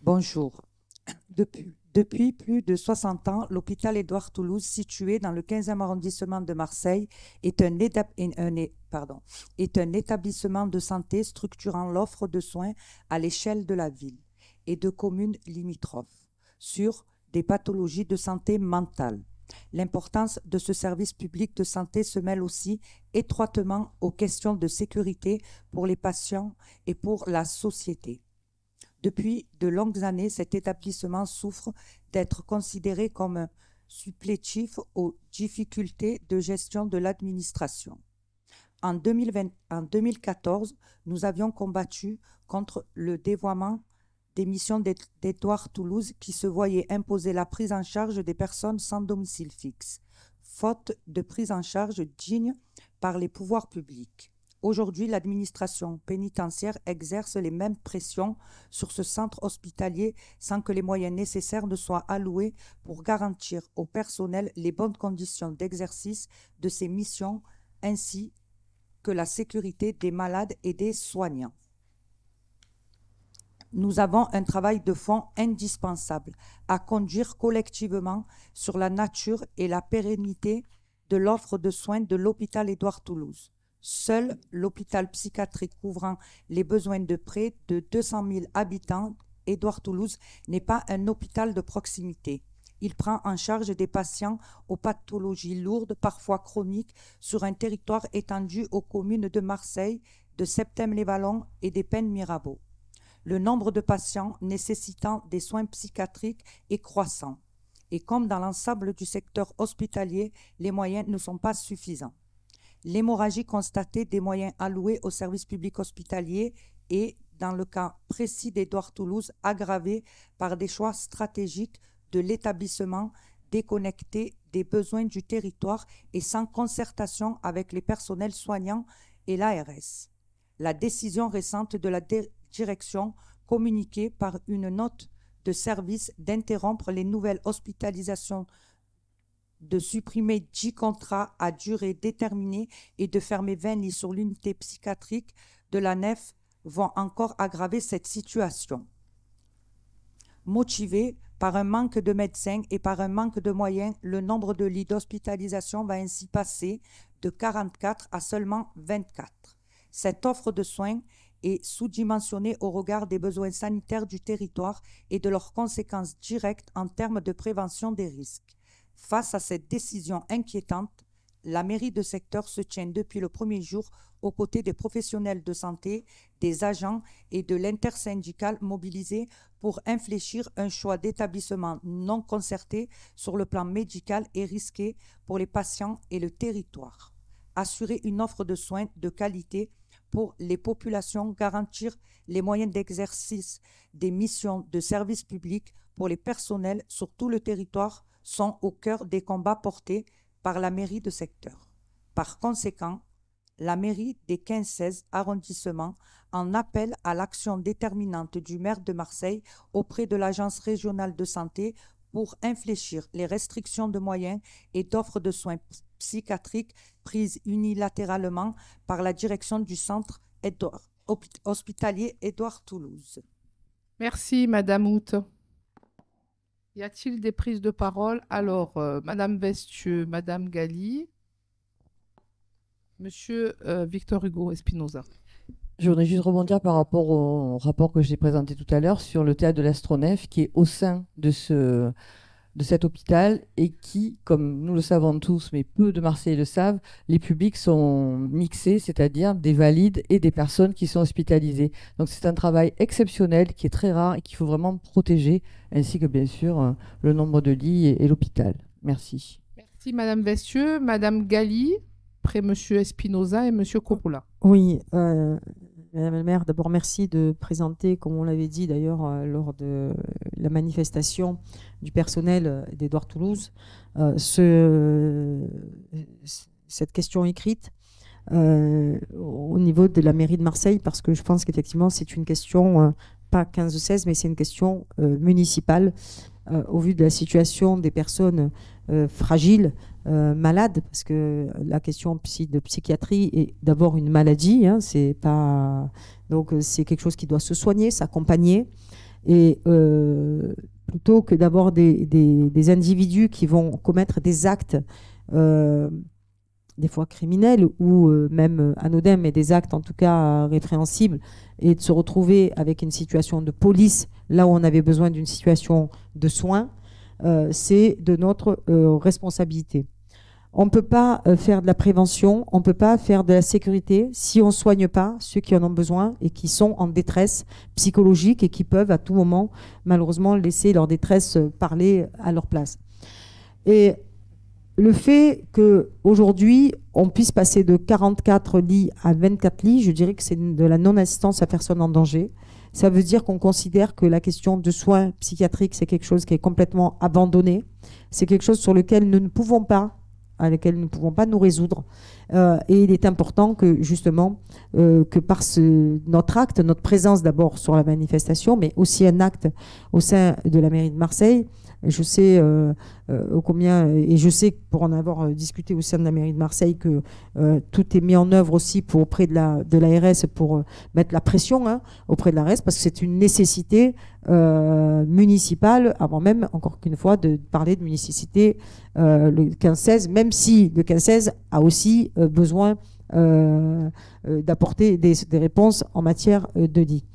Bonjour. Depuis plus de 60 ans, l'hôpital Édouard Toulouse, situé dans le 15e arrondissement de Marseille, est un établissement de santé structurant l'offre de soins à l'échelle de la ville et de communes limitrophes sur des pathologies de santé mentale. L'importance de ce service public de santé se mêle aussi étroitement aux questions de sécurité pour les patients et pour la société. Depuis de longues années, cet établissement souffre d'être considéré comme un supplétif aux difficultés de gestion de l'administration. En 2014, nous avions combattu contre le dévoiement des missions d'Édouard Toulouse qui se voyait imposer la prise en charge des personnes sans domicile fixe, faute de prise en charge digne par les pouvoirs publics. Aujourd'hui, l'administration pénitentiaire exerce les mêmes pressions sur ce centre hospitalier sans que les moyens nécessaires ne soient alloués pour garantir au personnel les bonnes conditions d'exercice de ces missions ainsi que la sécurité des malades et des soignants. Nous avons un travail de fond indispensable à conduire collectivement sur la nature et la pérennité de l'offre de soins de l'hôpital Édouard Toulouse. Seul l'hôpital psychiatrique couvrant les besoins de près de 200 000 habitants, Édouard Toulouse, n'est pas un hôpital de proximité. Il prend en charge des patients aux pathologies lourdes, parfois chroniques, sur un territoire étendu aux communes de Marseille, de Septèmes-les-Vallons et des Pennes-Mirabeau. Le nombre de patients nécessitant des soins psychiatriques est croissant. Et comme dans l'ensemble du secteur hospitalier, les moyens ne sont pas suffisants. L'hémorragie constatée des moyens alloués au service public hospitalier est, dans le cas précis d'Édouard Toulouse, aggravée par des choix stratégiques de l'établissement déconnectée des besoins du territoire et sans concertation avec les personnels soignants et l'ARS. La décision récente de la direction, communiquée par une note de service, d'interrompre les nouvelles hospitalisations, de supprimer 10 contrats à durée déterminée et de fermer 20 lits sur l'unité psychiatrique de la nef vont encore aggraver cette situation. Motivé par un manque de médecins et par un manque de moyens, le nombre de lits d'hospitalisation va ainsi passer de 44 à seulement 24. Cette offre de soins est sous-dimensionnée au regard des besoins sanitaires du territoire et de leurs conséquences directes en termes de prévention des risques. Face à cette décision inquiétante, la mairie de secteur se tient depuis le premier jour aux côtés des professionnels de santé, des agents et de l'intersyndical mobilisés pour infléchir un choix d'établissement non concerté sur le plan médical et risqué pour les patients et le territoire. Assurer une offre de soins de qualité pour les populations, garantir les moyens d'exercice des missions de service public pour les personnels sur tout le territoire sont au cœur des combats portés par la mairie de secteur. Par conséquent, la mairie des 15-16 arrondissements en appelle à l'action déterminante du maire de Marseille auprès de l'Agence régionale de santé pour infléchir les restrictions de moyens et d'offres de soins psychiatriques prises unilatéralement par la direction du centre hospitalier Édouard Toulouse. Merci, Madame Hout. Y a-t-il des prises de parole? Alors, Madame Vestieux, Madame Galli, Monsieur Victor Hugo Espinoza. Je voudrais juste rebondir par rapport au rapport que j'ai présenté tout à l'heure sur le théâtre de l'Astronef qui est au sein de cet hôpital et qui, comme nous le savons tous, mais peu de Marseillais le savent, les publics sont mixés, c'est-à-dire des valides et des personnes qui sont hospitalisées. Donc c'est un travail exceptionnel qui est très rare et qu'il faut vraiment protéger, ainsi que bien sûr le nombre de lits et l'hôpital. Merci. Merci Madame Vestieux. Madame Galli, après Monsieur Espinoza et Monsieur Coppola. Oui, Madame la maire, d'abord merci de présenter, comme on l'avait dit d'ailleurs lors de la manifestation du personnel d'Édouard Toulouse, cette question écrite au niveau de la mairie de Marseille, parce que je pense qu'effectivement c'est une question, pas 15-16, mais c'est une question municipale au vu de la situation des personnes fragiles, malades, parce que la question de psychiatrie est d'abord une maladie, hein, c'est pas... donc c'est quelque chose qui doit se soigner, s'accompagner, et plutôt que d'avoir des individus qui vont commettre des actes des fois criminels ou même anodins, mais des actes en tout cas répréhensibles, et de se retrouver avec une situation de police là où on avait besoin d'une situation de soins, c'est de notre responsabilité. On ne peut pas faire de la prévention, on ne peut pas faire de la sécurité si on ne soigne pas ceux qui en ont besoin et qui sont en détresse psychologique et qui peuvent à tout moment, malheureusement, laisser leur détresse parler à leur place. Et le fait qu'aujourd'hui, on puisse passer de 44 lits à 24 lits, je dirais que c'est de la non-assistance à personne en danger. Ça veut dire qu'on considère que la question de soins psychiatriques, c'est quelque chose qui est complètement abandonné. C'est quelque chose sur lequel nous ne pouvons pas nous résoudre. Et il est important que, justement, que par notre acte, notre présence d'abord sur la manifestation, mais aussi un acte au sein de la mairie de Marseille, je sais combien, et je sais pour en avoir discuté au sein de la mairie de Marseille, que tout est mis en œuvre aussi auprès de l'ARS pour mettre la pression auprès de l'ARS, parce que c'est une nécessité municipale, avant même, encore qu'une fois, de parler de nécessité le 15-16, même si le 15-16 a aussi besoin d'apporter des réponses en matière de lit.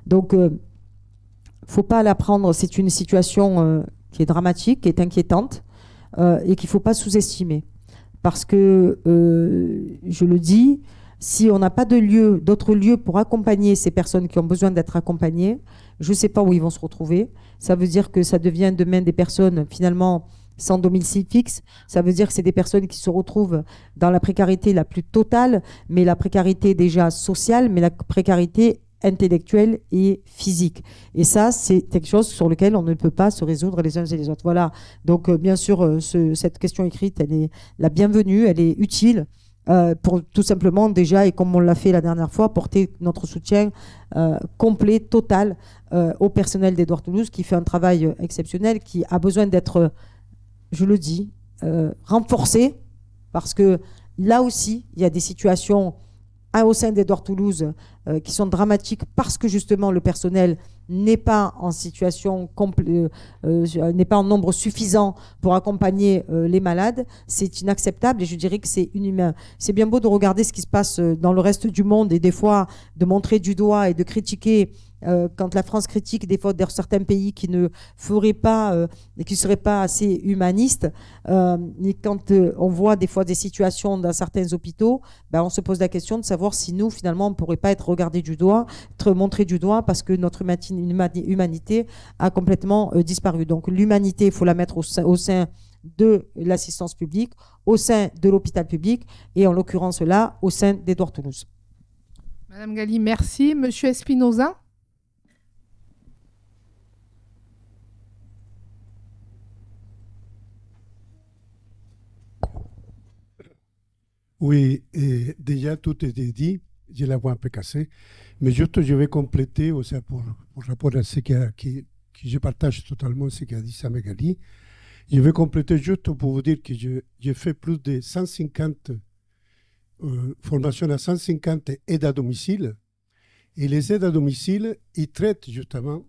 Donc, faut pas la prendre, c'est une situation qui est dramatique, qui est inquiétante et qu'il ne faut pas sous-estimer. Parce que, je le dis, si on n'a pas d'autres lieux pour accompagner ces personnes qui ont besoin d'être accompagnées, je ne sais pas où ils vont se retrouver. Ça veut dire que ça devient demain des personnes finalement sans domicile fixe. Ça veut dire que c'est des personnes qui se retrouvent dans la précarité la plus totale, mais la précarité déjà sociale, mais la précarité intellectuelle et physique. Et ça, c'est quelque chose sur lequel on ne peut pas se résoudre les uns et les autres. Voilà. Donc, bien sûr, cette question écrite, elle est la bienvenue, elle est utile. Pour tout simplement déjà, et comme on l'a fait la dernière fois, porter notre soutien complet, total au personnel d'Édouard Toulouse qui fait un travail exceptionnel, qui a besoin d'être, je le dis, renforcé, parce que là aussi, il y a des situations au sein d'Édouard Toulouse qui sont dramatiques parce que justement le personnel n'est pas en situation, n'est pas en nombre suffisant pour accompagner les malades. C'est inacceptable et je dirais que c'est inhumain. C'est bien beau de regarder ce qui se passe dans le reste du monde et des fois de montrer du doigt et de critiquer quand la France critique des fois certains pays qui ne feraient pas, qui ne seraient pas assez humanistes, et quand on voit des fois des situations dans certains hôpitaux, ben, on se pose la question de savoir si nous, finalement, on ne pourrait pas être regardé du doigt, être montré du doigt parce que notre humanité a complètement disparu. Donc l'humanité, il faut la mettre au sein de l'assistance publique, au sein de l'hôpital public et en l'occurrence là, au sein d'Édouard Toulouse. Madame Galli, merci. Monsieur Espinosa. Oui, et déjà tout est dit, j'ai la voix un peu cassée, mais juste je vais compléter aussi pour rapport à ce que je partage totalement ce qu'a dit Sam Gali. Je vais compléter juste pour vous dire que j'ai fait plus de 150 formations à 150 aides à domicile, et les aides à domicile, ils traitent justement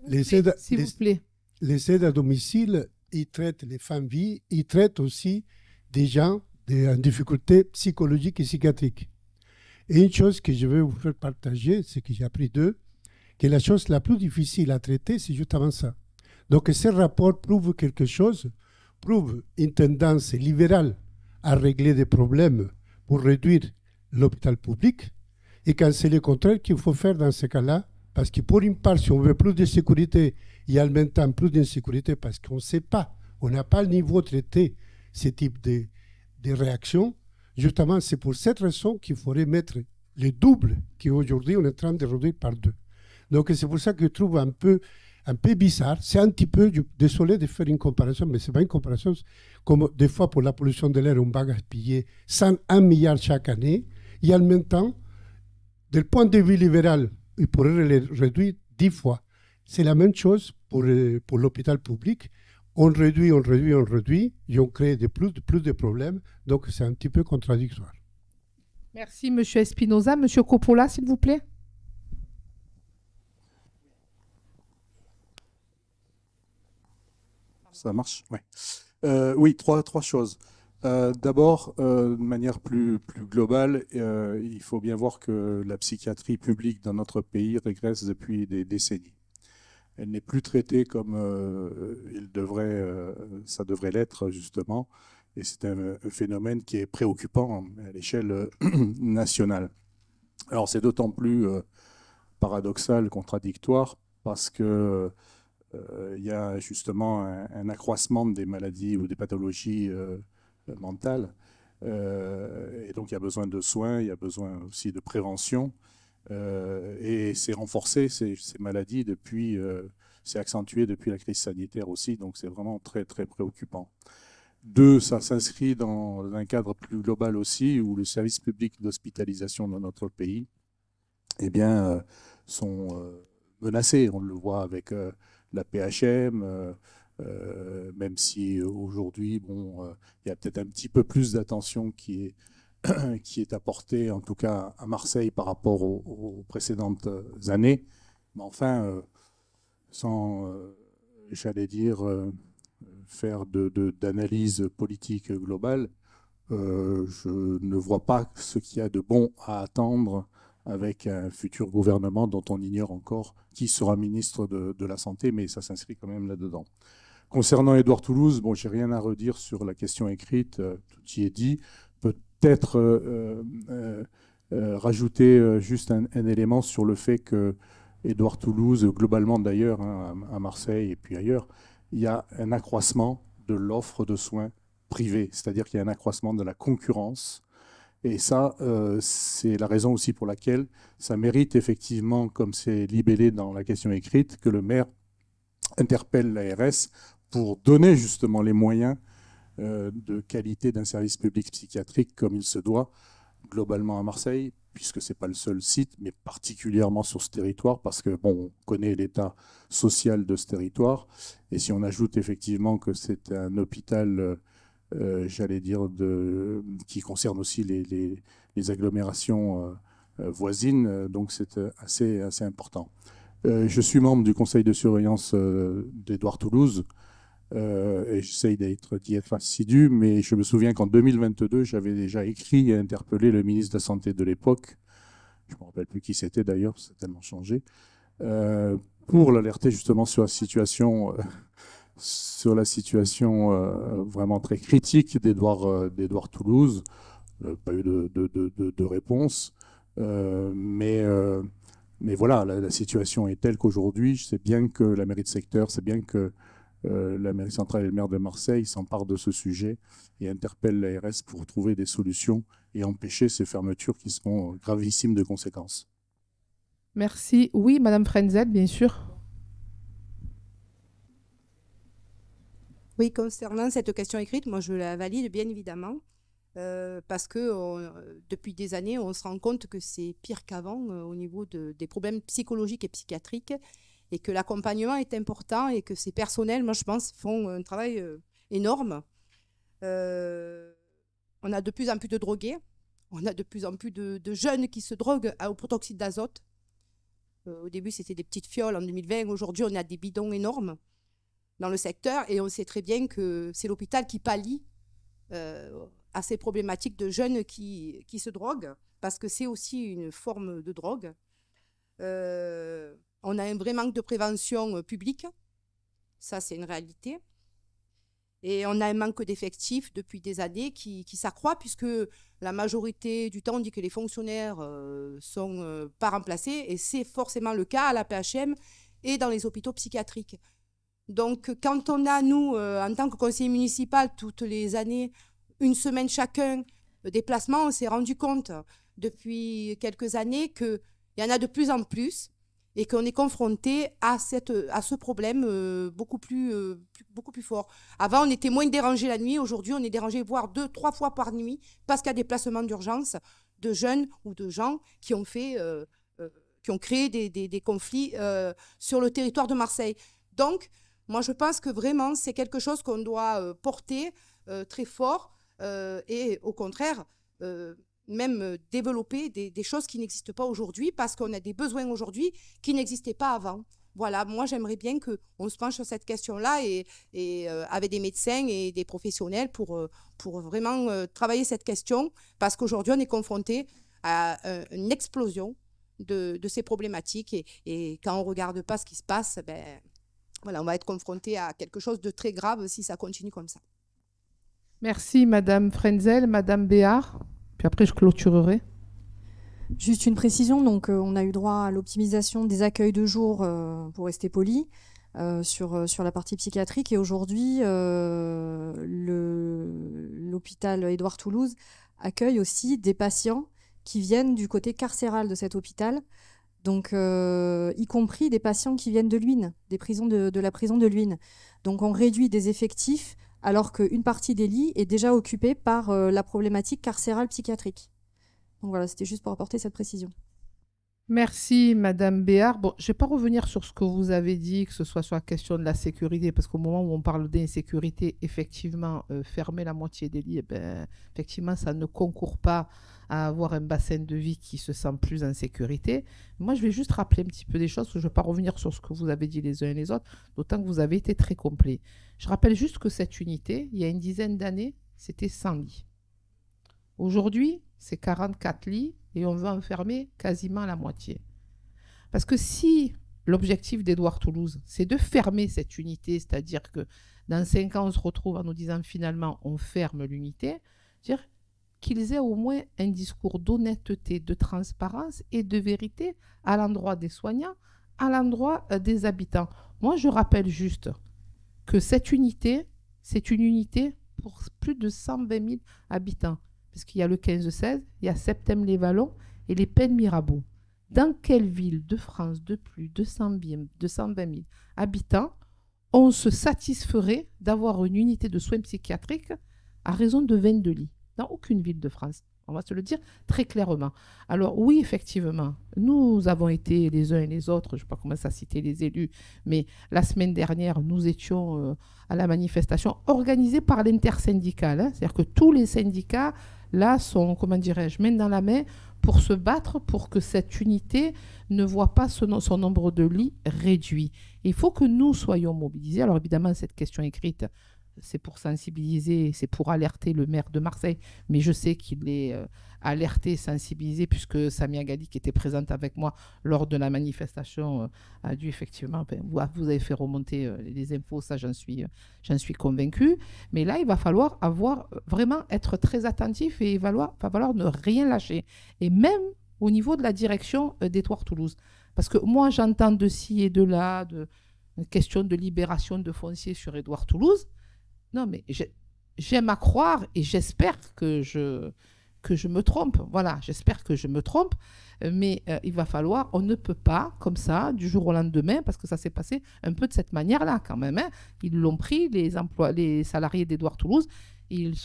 les aides à domicile, ils traitent les femmes vies, ils traitent aussi des gens en difficulté psychologique et psychiatrique. Et une chose que je vais vous faire partager, c'est que j'ai appris d'eux, que la chose la plus difficile à traiter, c'est justement ça. Donc ce rapport prouve quelque chose, prouve une tendance libérale à régler des problèmes pour réduire l'hôpital public, et quand c'est le contraire qu'il faut faire dans ce cas-là, parce que pour une part, si on veut plus de sécurité, il y a en même temps plus d'insécurité parce qu'on ne sait pas, on n'a pas le niveau de traiter ce type de réactions. Justement, c'est pour cette raison qu'il faudrait mettre le double qu'aujourd'hui on est en train de réduire par 2. Donc c'est pour ça que je trouve un peu bizarre. C'est un petit peu, désolé de faire une comparaison, mais ce n'est pas une comparaison. Comme des fois pour la pollution de l'air, on va gaspiller 101 milliards chaque année. Et en même temps, du point de vue libéral, il pourrait le réduire 10 fois. C'est la même chose pour l'hôpital public. On réduit, et on crée plus de problèmes. Donc, c'est un petit peu contradictoire. Merci, Monsieur Espinosa. Monsieur Coppola, s'il vous plaît. Ça marche? Ouais. Oui, trois choses. D'abord, de manière plus globale, il faut bien voir que la psychiatrie publique dans notre pays régresse depuis des décennies. Elle n'est plus traitée comme ça devrait l'être, justement. Et c'est un phénomène qui est préoccupant à l'échelle nationale. Alors, c'est d'autant plus paradoxal, contradictoire, parce que il y a justement un accroissement des maladies ou des pathologies mentales. Et donc, il y a besoin de soins, il y a besoin aussi de prévention. Et c'est renforcé, ces maladies, c'est accentué depuis la crise sanitaire aussi, donc c'est vraiment très, très préoccupant. 2, ça s'inscrit dans un cadre plus global aussi, où le service public d'hospitalisation dans notre pays sont menacés. On le voit avec la PHM, même si aujourd'hui, il y a peut-être un petit peu plus d'attention qui est apportée, en tout cas à Marseille, par rapport aux précédentes années. Mais enfin, sans, j'allais dire, faire d'analyse politique globale, je ne vois pas ce qu'il y a de bon à attendre avec un futur gouvernement dont on ignore encore qui sera ministre de la Santé, mais ça s'inscrit quand même là-dedans. Concernant Édouard Toulouse, j'ai rien à redire sur la question écrite, tout y est dit. Peut-être rajouter juste un élément sur le fait que Édouard Toulouse, globalement d'ailleurs, à Marseille et puis ailleurs, il y a un accroissement de l'offre de soins privés, c'est-à-dire qu'il y a un accroissement de la concurrence. Et ça, c'est la raison aussi pour laquelle ça mérite effectivement, comme c'est libellé dans la question écrite, que le maire interpelle l'ARS pour donner justement les moyens de qualité d'un service public psychiatrique comme il se doit globalement à Marseille, puisque ce n'est pas le seul site, mais particulièrement sur ce territoire, parce que bon, on connaît l'état social de ce territoire. Et si on ajoute effectivement que c'est un hôpital, j'allais dire, qui concerne aussi les agglomérations voisines, donc c'est assez important. Je suis membre du conseil de surveillance d'Édouard Toulouse, et j'essaye d'y être assidu, mais je me souviens qu'en 2022, j'avais déjà écrit et interpellé le ministre de la Santé de l'époque, je ne me rappelle plus qui c'était d'ailleurs, c'est tellement changé, pour l'alerter justement sur la situation vraiment très critique d'Édouard Toulouse. Pas eu de réponse, mais voilà, la situation est telle qu'aujourd'hui, c'est bien que la mairie de secteur, c'est bien que la mairie centrale et le maire de Marseille s'emparent de ce sujet et interpellent l'ARS pour trouver des solutions et empêcher ces fermetures qui seront gravissimes de conséquences. Merci. Oui, Madame Frenzel, bien sûr. Oui, concernant cette question écrite, moi je la valide bien évidemment, parce que depuis des années, on se rend compte que c'est pire qu'avant au niveau des problèmes psychologiques et psychiatriques, et que l'accompagnement est important et que ces personnels, moi je pense, font un travail énorme. On a de plus en plus de drogués, on a de plus en plus de jeunes qui se droguent au protoxyde d'azote. Au début, c'était des petites fioles en 2020. Aujourd'hui, on a des bidons énormes dans le secteur et on sait très bien que c'est l'hôpital qui pallie à ces problématiques de jeunes qui se droguent, parce que c'est aussi une forme de drogue. On a un vrai manque de prévention publique, ça c'est une réalité. Et on a un manque d'effectifs depuis des années qui s'accroît, puisque la majorité du temps, on dit que les fonctionnaires sont pas remplacés, et c'est forcément le cas à la PHM et dans les hôpitaux psychiatriques. Donc, quand on a, nous, en tant que conseiller municipal, toutes les années, une semaine chacun, déplacement, on s'est rendu compte depuis quelques années qu'il y en a de plus en plus et qu'on est confronté à ce problème beaucoup plus fort. Avant, on était moins dérangé la nuit. Aujourd'hui, on est dérangé voire 2-3 fois par nuit parce qu'il y a des placements d'urgence de jeunes ou de gens qui ont créé des conflits sur le territoire de Marseille. Donc, moi, je pense que vraiment, c'est quelque chose qu'on doit porter très fort et au contraire, même développer des choses qui n'existent pas aujourd'hui, parce qu'on a des besoins aujourd'hui qui n'existaient pas avant. Voilà, moi, j'aimerais bien qu'on se penche sur cette question-là et avec des médecins et des professionnels pour vraiment travailler cette question, parce qu'aujourd'hui, on est confronté à une explosion de ces problématiques et quand on ne regarde pas ce qui se passe, voilà, on va être confronté à quelque chose de très grave si ça continue comme ça. Merci, Madame Frenzel. Madame Béard, puis après, je clôturerai. Juste une précision, donc on a eu droit à l'optimisation des accueils de jour, pour rester poli, sur la partie psychiatrique. Et aujourd'hui, l'hôpital Édouard Toulouse accueille aussi des patients qui viennent du côté carcéral de cet hôpital. Donc, y compris des patients qui viennent de Luynes, des prisons de la prison de Luynes. Donc, on réduit des effectifs alors qu'une partie des lits est déjà occupée par la problématique carcérale psychiatrique. Donc voilà, c'était juste pour apporter cette précision. Merci, Madame Béard. Bon, je ne vais pas revenir sur ce que vous avez dit, que ce soit sur la question de la sécurité, parce qu'au moment où on parle d'insécurité, effectivement, fermer la moitié des lits, effectivement, ça ne concourt pas à avoir un bassin de vie qui se sent plus en sécurité. Moi, je vais juste rappeler un petit peu des choses, parce que je ne vais pas revenir sur ce que vous avez dit les uns et les autres, d'autant que vous avez été très complet. Je rappelle juste que cette unité, il y a une dizaine d'années, c'était 100 lits. Aujourd'hui, c'est 44 lits et on veut en fermer quasiment la moitié. Parce que si l'objectif d'Édouard Toulouse, c'est de fermer cette unité, c'est-à-dire que dans 5 ans, on se retrouve en nous disant finalement, on ferme l'unité, dire qu'ils aient au moins un discours d'honnêteté, de transparence et de vérité à l'endroit des soignants, à l'endroit des habitants. Moi, je rappelle juste que cette unité, c'est une unité pour plus de 120 000 habitants. parce qu'il y a le 15-16, il y a Septem-les-Vallons et les Pennes-Mirabeau. Dans quelle ville de France de plus de 220 000 habitants on se satisferait d'avoir une unité de soins psychiatriques à raison de 22 lits? Dans aucune ville de France. On va se le dire très clairement. Alors oui, effectivement, nous avons été les uns et les autres, je ne sais pas comment ça citer les élus, mais la semaine dernière, nous étions à la manifestation organisée par l'intersyndicale. Hein, c'est-à-dire que tous les syndicats, là, sont, comment dirais-je, main dans la main pour se battre pour que cette unité ne voit pas son nombre de lits réduit. Il faut que nous soyons mobilisés. Alors évidemment, cette question écrite, c'est pour sensibiliser, c'est pour alerter le maire de Marseille, mais je sais qu'il est alerté, sensibilisé, puisque Samia Ghali, qui était présente avec moi lors de la manifestation, a dû effectivement, vous avez fait remonter les infos, ça j'en suis convaincue, mais là il va falloir vraiment être très attentif et il va falloir ne rien lâcher, et même au niveau de la direction d'Édouard Toulouse, parce que moi j'entends de ci et de là, une question de libération de foncier sur Édouard Toulouse. Non, mais j'aime à croire et j'espère que je me trompe. Voilà, j'espère que je me trompe. Mais il va falloir, on ne peut pas, comme ça, du jour au lendemain, parce que ça s'est passé un peu de cette manière-là quand même. Hein. Ils l'ont pris, les salariés d'Édouard Toulouse, ils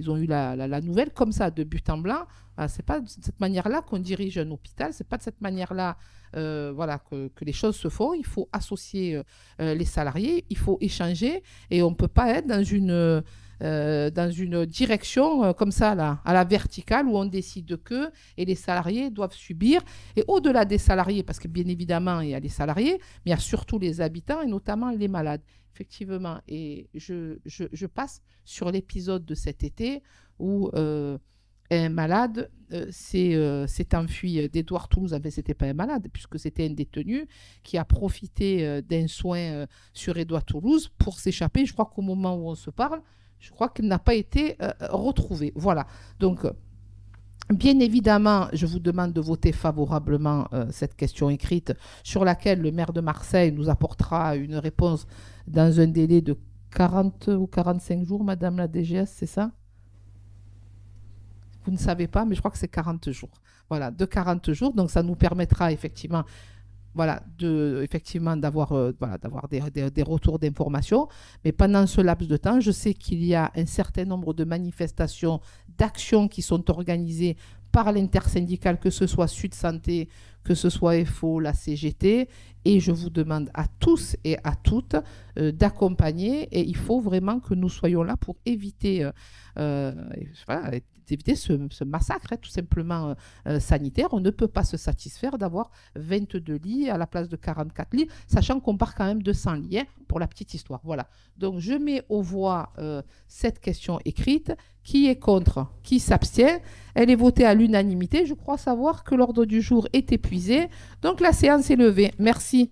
ont eu la nouvelle comme ça, de but en blanc. C'est pas de cette manière-là qu'on dirige un hôpital, c'est pas de cette manière-là que les choses se font. Il faut associer les salariés, il faut échanger, et on ne peut pas être dans une direction comme ça, là, à la verticale, où on décide que, et les salariés doivent subir. Et au-delà des salariés, parce que bien évidemment, il y a les salariés, mais il y a surtout les habitants, et notamment les malades. Effectivement, et je passe sur l'épisode de cet été où un malade s'est enfui d'Édouard Toulouse. Enfin, ce n'était pas un malade, puisque c'était un détenu qui a profité d'un soin sur Édouard Toulouse pour s'échapper. Je crois qu'au moment où on se parle, je crois qu'il n'a pas été retrouvé. Voilà. Donc, bien évidemment, je vous demande de voter favorablement cette question écrite sur laquelle le maire de Marseille nous apportera une réponse dans un délai de 40 ou 45 jours, Madame la DGS, c'est ça? Vous ne savez pas, mais je crois que c'est 40 jours. Voilà, de 40 jours. Donc, ça nous permettra effectivement d'avoir des retours d'informations. Mais pendant ce laps de temps, je sais qu'il y a un certain nombre de manifestations, d'actions qui sont organisées par l'intersyndicale, que ce soit Sud Santé, que ce soit FO, la CGT, et je vous demande à tous et à toutes d'accompagner, et il faut vraiment que nous soyons là pour éviter ce massacre, tout simplement sanitaire. On ne peut pas se satisfaire d'avoir 22 lits à la place de 44 lits, sachant qu'on part quand même de 100 lits, hein, pour la petite histoire. Voilà. Donc, je mets aux voix cette question écrite. Qui est contre? Qui s'abstient? Elle est votée à l'unanimité. Je crois savoir que l'ordre du jour est épuisé. Donc, la séance est levée. Merci.